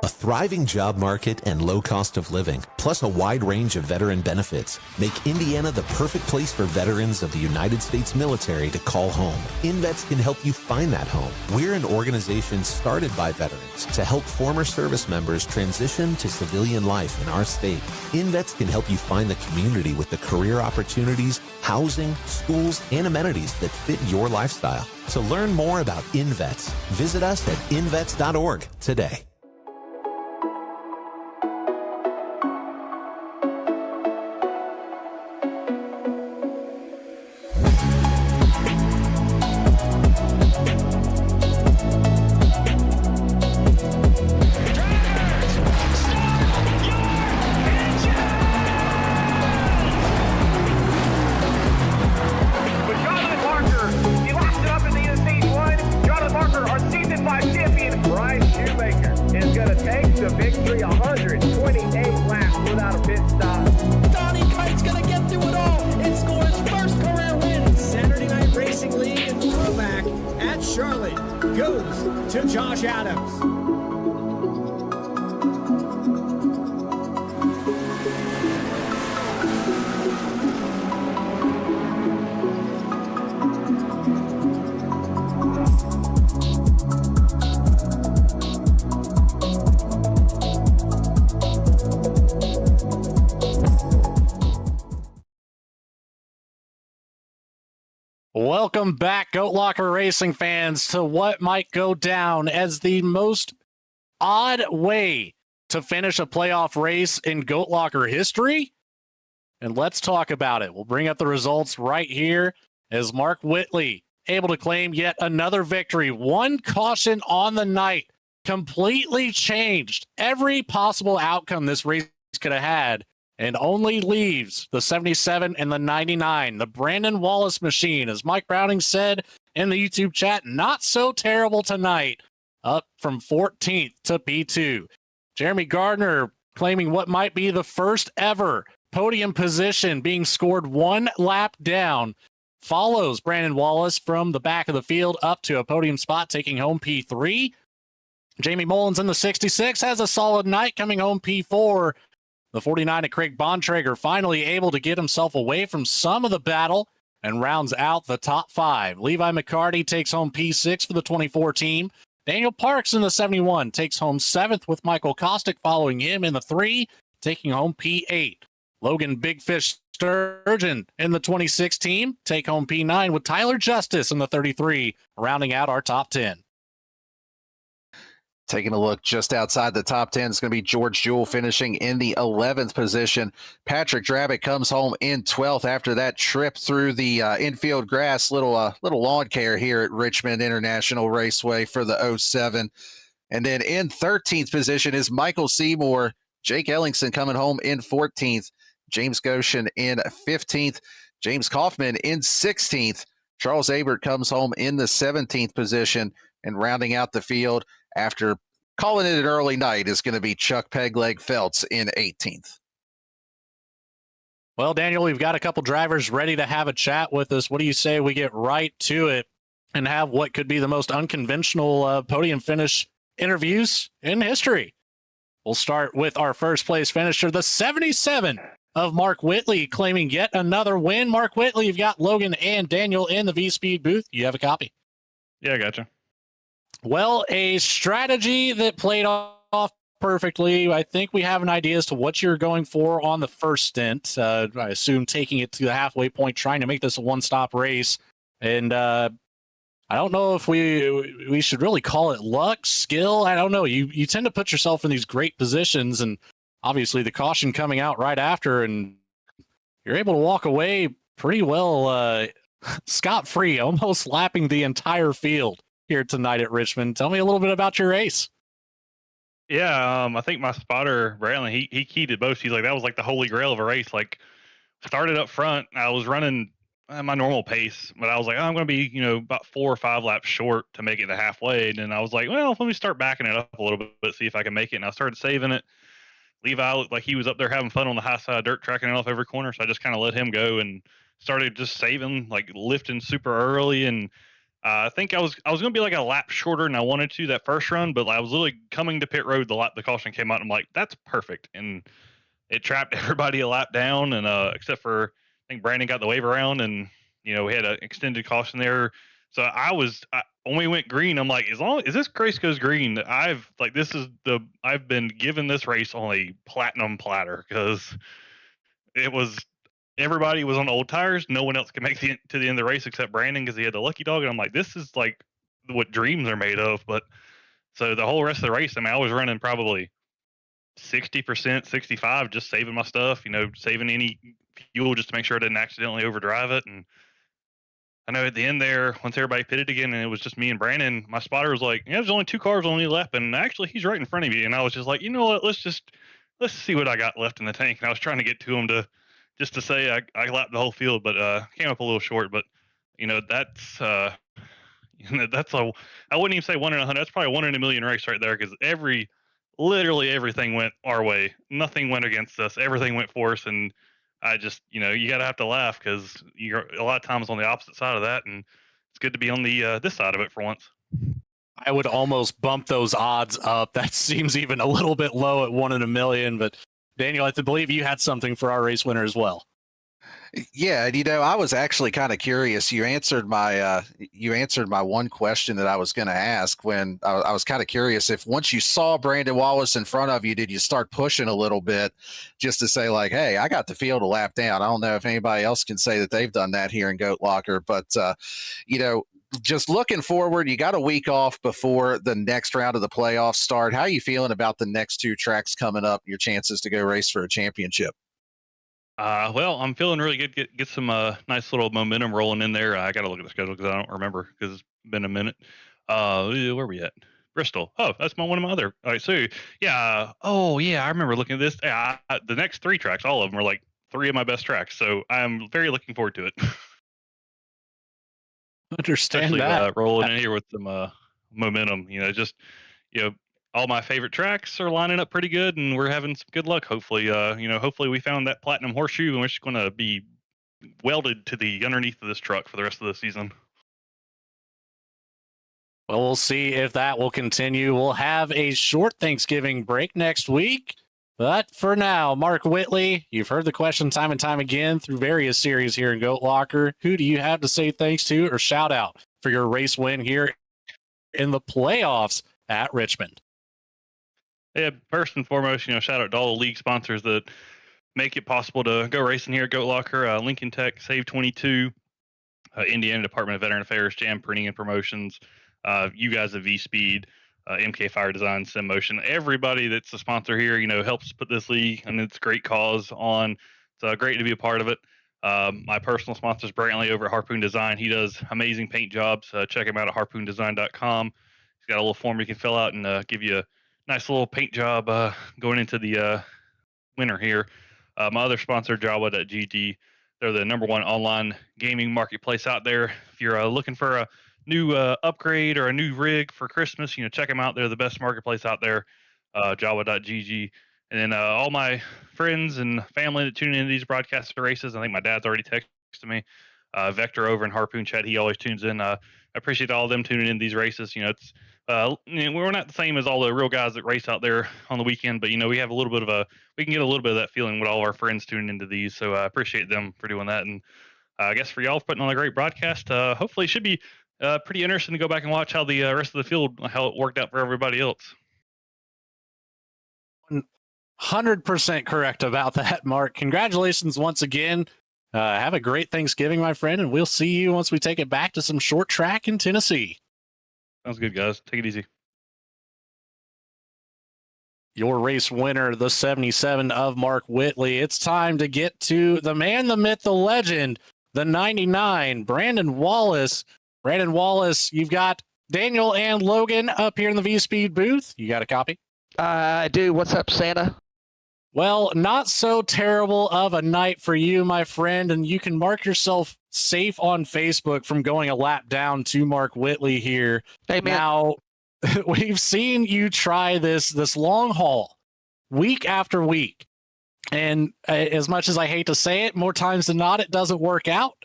A thriving job market and low cost of living, plus a wide range of veteran benefits, make Indiana the perfect place for veterans of the United States military to call home. InVets can help you find that home. We're an organization started by veterans to help former service members transition to civilian life in our state. InVets can help you find the community with the career opportunities, housing, schools, and amenities that fit your lifestyle. To learn more about InVets, visit us at invets.org today. Welcome back, Goat Locker Racing fans, to what might go down as the most odd way to finish a playoff race in Goat Locker history. And let's talk about it. We'll bring up the results right here as Mark Whitley able to claim yet another victory. One caution on the night completely changed every possible outcome this race could have had, and only leaves the 77 and the 99, the Brandon Wallace machine, as Mike Browning said in the YouTube chat, not so terrible tonight, up from 14th to P2. Jeremy Gardner claiming what might be the first ever podium position, being scored one lap down, follows Brandon Wallace from the back of the field up to a podium spot, taking home P3. Jamie Mullins in the 66 has a solid night, coming home P4. The 49 of Craig Bontrager finally able to get himself away from some of the battle and rounds out the top 5. Levi McCarty takes home P6 for the 24 team. Daniel Parks in the 71 takes home 7th with Michael Kostick following him in the 3, taking home P8. Logan Big Fish Sturgeon in the 26 team take home P9 with Tyler Justice in the 33, rounding out our top 10. Taking a look just outside the top 10 is going to be George Jewell finishing in the 11th position. Patrick Drabick comes home in 12th after that trip through the infield grass. Little lawn care here at Richmond International Raceway for the 07. And then in 13th position is Michael Seymour. Jake Ellingson coming home in 14th. James Goshen in 15th. James Kaufman in 16th. Charles Abert comes home in the 17th position. And rounding out the field after calling it an early night is going to be Chuck Pegleg Feltz in 18th. Well, Daniel, we've got a couple drivers ready to have a chat with us. What do you say we get right to it and have what could be the most unconventional podium finish interviews in history? We'll start with our first place finisher, the 77 of Mark Whitley, claiming yet another win. Mark Whitley, you've got Logan and Daniel in the V-Speed booth. You have a copy. Yeah, I gotcha. Well, a strategy that played off perfectly. I think we have an idea as to what you're going for on the first stint. I assume taking it to the halfway point, trying to make this a one-stop race. And I don't know if we should really call it luck, skill. I don't know. You tend to put yourself in these great positions, and obviously the caution coming out right after, and you're able to walk away pretty well scot-free, almost lapping the entire field here tonight at Richmond. Tell me a little bit about your race. Yeah, I think my spotter, Brantley, he keyed it both. He's like, that was like the holy grail of a race. Like, started up front. I was running my normal pace, but I was like, oh, I'm going to be, about 4 or 5 laps short to make it to halfway. And then I was like, well, let me start backing it up a little bit, see if I can make it. And I started saving it. Levi looked like he was up there having fun on the high side dirt, tracking it off every corner. So I just kind of let him go and started just saving, like lifting super early. And I think I was going to be like a lap shorter than I wanted to that first run, but I was literally coming to pit road. The caution came out. And I'm like, that's perfect. And it trapped everybody a lap down. And except for, I think Brandon got the wave around, and we had an extended caution there. So when we went green, I'm like, as this race goes green, I've been given this race on a platinum platter, because everybody was on old tires. No one else could make it to the end of the race except Brandon, because he had the lucky dog. And I'm like, this is like what dreams are made of. But so the whole rest of the race, I was running probably 60%, 65%, just saving my stuff, saving any fuel just to make sure I didn't accidentally overdrive it. And I know at the end there, once everybody pitted again and it was just me and Brandon, my spotter was like, there's only 2 cars on the lap, and actually he's right in front of you. And I was just like, you know what, let's see what I got left in the tank. And I was trying to get to him to say I lapped the whole field, but came up a little short. But that's that's I wouldn't even say 1 in 100. That's probably 1 in a million race right there, because literally everything went our way. Nothing went against us. Everything went for us. And I just, you gotta have to laugh, because you're a lot of times on the opposite side of that, and it's good to be on the this side of it for once. I would almost bump those odds up. That seems even a little bit low at 1 in a million. But Daniel, I believe you had something for our race winner as well. Yeah, and I was actually kind of curious. You answered my one question that I was going to ask, when I was kind of curious if once you saw Brandon Wallace in front of you, did you start pushing a little bit just to say like, hey, I got the field a lap down. I don't know if anybody else can say that they've done that here in Goat Locker, but just looking forward, you got a week off before the next round of the playoffs start. How are you feeling about the next 2 tracks coming up, your chances to go race for a championship? Well, I'm feeling really good. Get some nice little momentum rolling in there. I got to look at the schedule because I don't remember, because it's been a minute. Where are we at? Bristol. Oh, that's one of my other. All right, so yeah. Oh yeah, I remember looking at this. Yeah, the next 3 tracks, all of them are like 3 of my best tracks. So I'm very looking forward to it. Understand Especially, that. Rolling in here with some momentum. All my favorite tracks are lining up pretty good, and we're having some good luck. Hopefully, hopefully we found that platinum horseshoe, and we're just going to be welded to the underneath of this truck for the rest of the season. Well, we'll see if that will continue. We'll have a short Thanksgiving break next week. But for now, Mark Whitley, you've heard the question time and time again through various series here in Goat Locker. Who do you have to say thanks to or shout out for your race win here in the playoffs at Richmond? Yeah, first and foremost, shout out to all the league sponsors that make it possible to go racing here at Goat Locker. Lincoln Tech, SAVE22, Indiana Department of Veteran Affairs, Jam Printing and Promotions, you guys at V-Speed, MK Fire Design, Sim Motion, everybody that's a sponsor here, helps put this league and its great cause on. It's great to be a part of it. My personal sponsor is Brantley over at Harpoon Design. He does amazing paint jobs. Check him out at harpoondesign.com. He's got a little form you can fill out and give you a nice little paint job going into the winter here. My other sponsor, Jawa.gg. They're the #1 online gaming marketplace out there. If you're looking for a new upgrade or a new rig for Christmas, check them out. They're the best marketplace out there, Jawa.gg. And then all my friends and family that tune into these broadcast races, I think my dad's already texted me. Vector over in Harpoon Chat, he always tunes in. I appreciate all of them tuning in these races. It's we're not the same as all the real guys that race out there on the weekend, but we have a little bit of we can get a little bit of that feeling with all our friends tuning into these. So I appreciate them for doing that, and I guess for y'all for putting on a great broadcast. Hopefully, it should be pretty interesting to go back and watch how the rest of the field, how it worked out for everybody else. 100% correct about that, Mark. Congratulations once again. Have a great Thanksgiving, my friend, and we'll see you once we take it back to some short track in Tennessee. Sounds good, guys. Take it easy. Your race winner, the 77 of Mark Whitley. It's time to get to the man, the myth, the legend, the 99, Brandon Wallace. Brandon Wallace, you've got Daniel and Logan up here in the V-Speed booth. You got a copy? I do. What's up, Santa? Well, not so terrible of a night for you, my friend, and you can mark yourself safe on Facebook from going a lap down to Mark Whitley here. Hey, man. Now, we've seen you try this long haul week after week, and as much as I hate to say it, more times than not, it doesn't work out.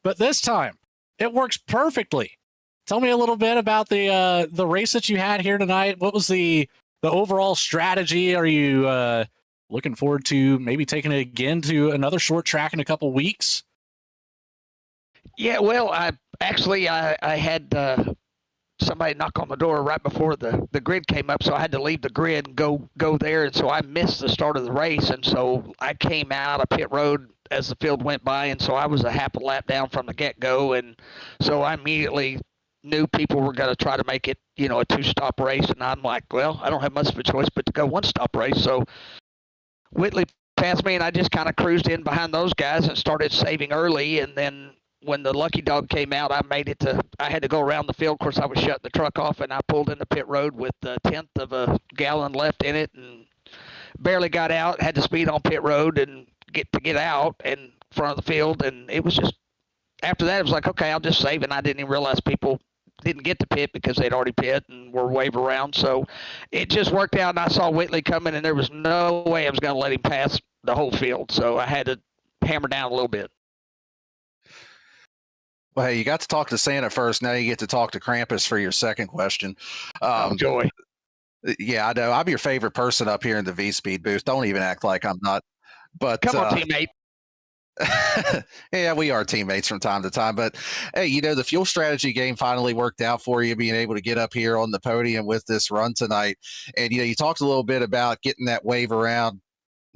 But this time, it works perfectly. Tell me a little bit about the race that you had here tonight. What was the overall strategy? Are you looking forward to maybe taking it again to another short track in a couple weeks? Yeah, well, I had somebody knock on the door right before the grid came up, so I had to leave the grid and go there, and so I missed the start of the race, and so I came out of pit road as the field went by, and so I was a half a lap down from the get-go, and so I immediately knew people were going to try to make it, a two-stop race, and I'm like, well, I don't have much of a choice but to go one-stop race, so Whitley passed me, and I just kind of cruised in behind those guys and started saving early. And then when the lucky dog came out, I had to go around the field. Of course, I was shutting the truck off, and I pulled into pit road with a tenth of a gallon left in it and barely got out, had to speed on pit road and get out in front of the field. And it was just, after that, it was like, okay, I'll just save. And I didn't even realize people didn't get to pit because they'd already pit and were wave around. So it just worked out, and I saw Whitley coming, and there was no way I was going to let him pass the whole field. So I had to hammer down a little bit. Well, hey, you got to talk to Santa first. Now you get to talk to Krampus for your second question. Joy. Yeah, I know. I'm your favorite person up here in the V-Speed booth. Don't even act like I'm not. But come on, teammate. Yeah, we are teammates from time to time, but hey, the fuel strategy game finally worked out for you, being able to get up here on the podium with this run tonight. And you talked a little bit about getting that wave around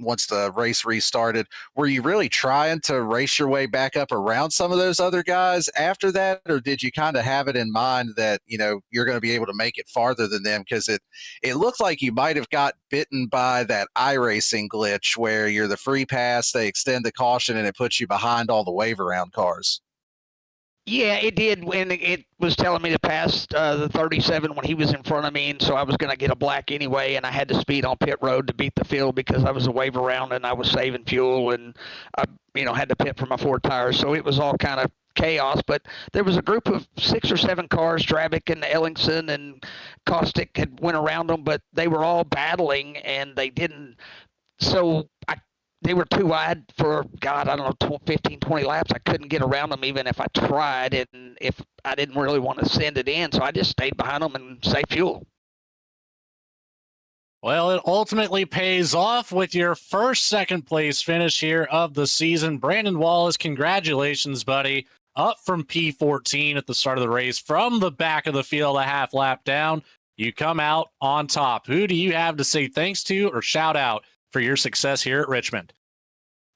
once the race restarted. Were you really trying to race your way back up around some of those other guys after that, or did you kind of have it in mind that you're going to be able to make it farther than them? Because it looked like you might have got bitten by that iRacing glitch where you're the free pass, they extend the caution, and it puts you behind all the wave around cars. Yeah, it did, when it was telling me to pass the 37 when he was in front of me, and so I was going to get a black anyway, and I had to speed on pit road to beat the field because I was a wave around and I was saving fuel, and I had to pit for my 4 tires, so it was all kind of chaos. But there was a group of 6 or 7 cars, Dravic and Ellingson and Caustic had went around them, but they were all battling, and they didn't, so they were too wide for, God, I don't know, 15, 20 laps. I couldn't get around them even if I tried, and if I didn't really want to send it in. So I just stayed behind them and saved fuel. Well, it ultimately pays off with your first second place finish here of the season. Brandon Wallace, congratulations, buddy. Up from P14 at the start of the race from the back of the field, a half lap down. You come out on top. Who do you have to say thanks to or shout out for your success here at Richmond?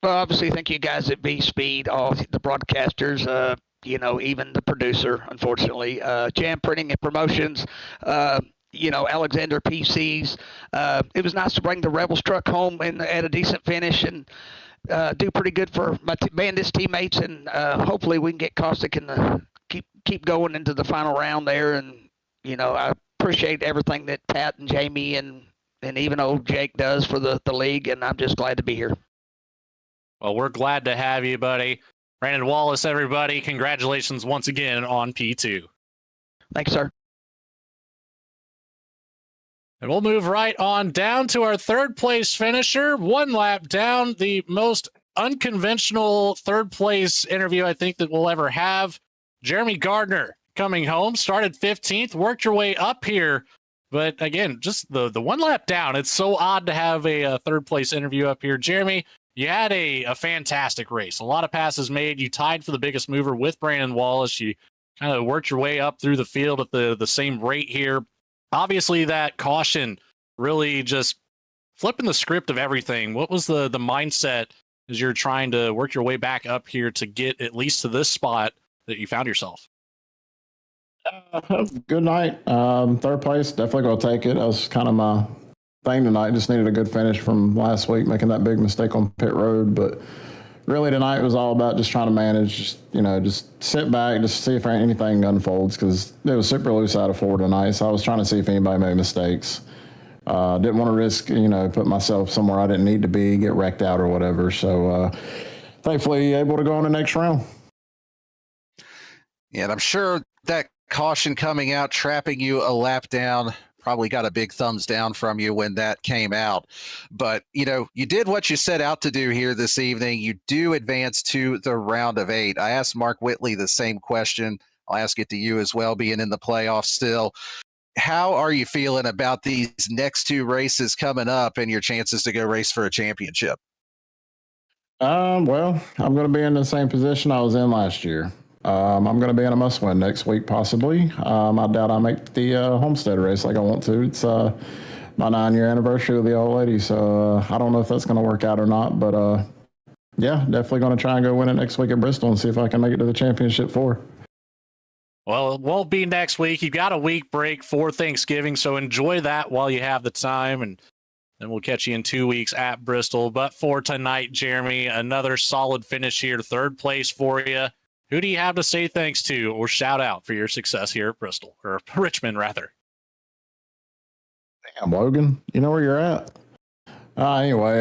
Well, obviously, thank you guys at B Speed, all the broadcasters, even the producer, unfortunately, Jam Printing and Promotions, Alexander PCs. It was nice to bring the Rebels truck home at a decent finish and do pretty good for my Bandits teammates, and hopefully we can get Caustic and keep going into the final round there. And I appreciate everything that Pat and Jamie and even old Jake does for the league, and I'm just glad to be here. Well, we're glad to have you, buddy. Brandon Wallace, everybody, congratulations once again on P2. Thanks, sir. And we'll move right on down to our third place finisher, one lap down, the most unconventional third place interview I think that we'll ever have. Jeremy Gardner coming home, started 15th, worked your way up here. But again, just the one lap down. It's so odd to have a third place interview up here. Jeremy, you had a fantastic race. A lot of passes made. You tied for the biggest mover with Brandon Wallace. You kind of worked your way up through the field at the same rate here. Obviously, that caution really just flipping the script of everything. What was the mindset as you're trying to work your way back up here to get at least to this spot that you found yourself? Good night. Third place, definitely going to take it. That was kind of my thing tonight. Just needed a good finish from last week, making that big mistake on pit road. But really tonight was all about just trying to manage, just sit back, just see if anything unfolds, because it was super loose out of four tonight. So I was trying to see if anybody made mistakes. Didn't want to risk, put myself somewhere I didn't need to be, get wrecked out or whatever. So thankfully able to go on the next round. Yeah, and I'm sure that caution coming out, trapping you a lap down, probably got a big thumbs down from you when that came out. But, you did what you set out to do here this evening. You do advance to the round of 8. I asked Mark Whitley the same question. I'll ask it to you as well, being in the playoffs still. How are you feeling about these next 2 races coming up and your chances to go race for a championship? Well, I'm going to be in the same position I was in last year. I'm going to be in a must-win next week, possibly. I doubt I make the Homestead race like I want to. It's my 9-year anniversary with the old lady, so I don't know if that's going to work out or not. But, yeah, definitely going to try and go win it next week at Bristol and see if I can make it to the championship 4. Well, it won't be next week. You've got a week break for Thanksgiving, so enjoy that while you have the time, and then we'll catch you in 2 weeks at Bristol. But for tonight, Jeremy, another solid finish here, third place for you. Who do you have to say thanks to or shout out for your success here at Bristol, or Richmond, rather? Damn, Logan, you know where you're at. Anyway,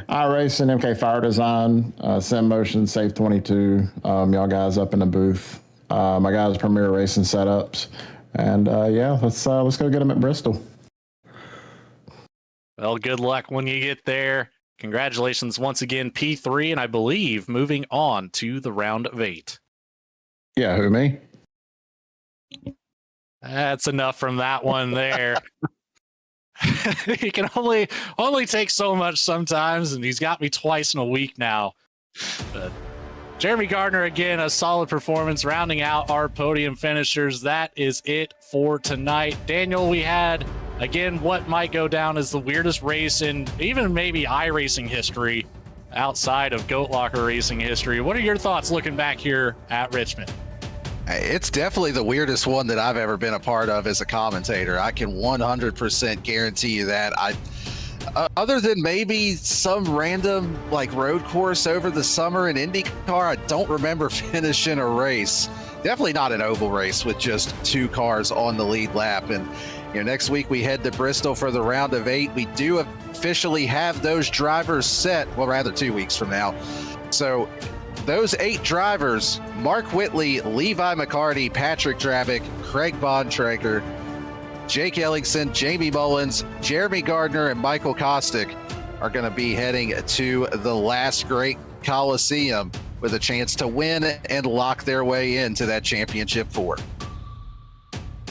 iRacing, MK Fire Design, Sim Motion, SAVE22, y'all guys up in the booth. My guys, Premier Racing Setups. And, yeah, let's go get them at Bristol. Well, good luck when you get there. Congratulations once again, P3, and I believe moving on to the round of 8. Yeah, who, me? That's enough from that one there. He can only take so much sometimes, and he's got me twice in a week now. But Jeremy Gardner, again, a solid performance, rounding out our podium finishers. That is it for tonight. Daniel, we had, again, what might go down as the weirdest race in even maybe iRacing history outside of Goat Locker racing history. What are your thoughts looking back here at Richmond? It's definitely the weirdest one that I've ever been a part of as a commentator. I can 100% guarantee you that. Other than maybe some random road course over the summer in IndyCar, I don't remember finishing a race. Definitely not an oval race with just 2 cars on the lead lap. And next week we head to Bristol for the round of 8. We do officially have those drivers set. Well, rather 2 weeks from now. So those 8 drivers, Mark Whitley, Levi McCarty, Patrick Drabick, Craig Bontrager, Jake Ellingson, Jamie Mullins, Jeremy Gardner, and Michael Kostick are going to be heading to the last great Coliseum with a chance to win and lock their way into that championship 4.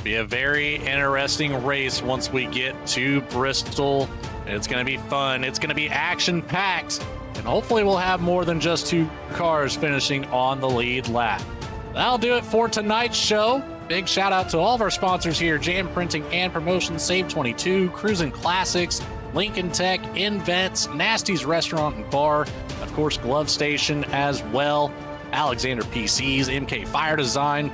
Be a very interesting race once we get to Bristol. It's going to be fun. It's going to be action-packed. And hopefully we'll have more than just 2 cars finishing on the lead lap. That'll do it for tonight's show. Big shout out to all of our sponsors here: Jam Printing and Promotion, SAVE22, Cruisin' Classics, Lincoln Tech, Invets, Nasty's Restaurant and Bar, of course, Glove Station as well, Alexander PCs, MK Fire Design.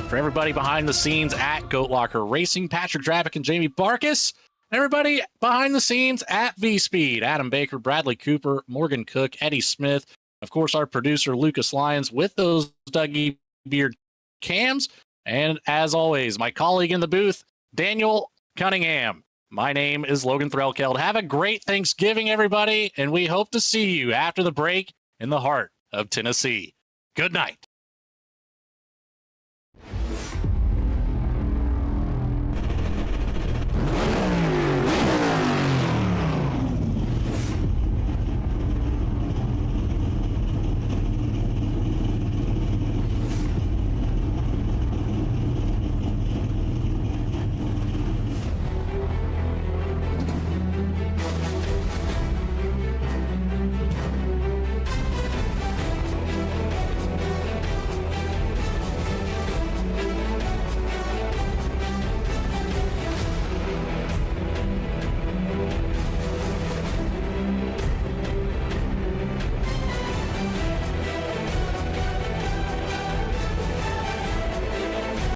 For everybody behind the scenes at Goat Locker Racing, Patrick Drabick and Jamie Barkis. Everybody behind the scenes at V-Speed, Adam Baker, Bradley Cooper, Morgan Cook, Eddie Smith. Of course, our producer, Lucas Lyons, with those Dougie Beard cams. And as always, my colleague in the booth, Daniel Cunningham. My name is Logan Threlkeld. Have a great Thanksgiving, everybody, and we hope to see you after the break in the heart of Tennessee. Good night.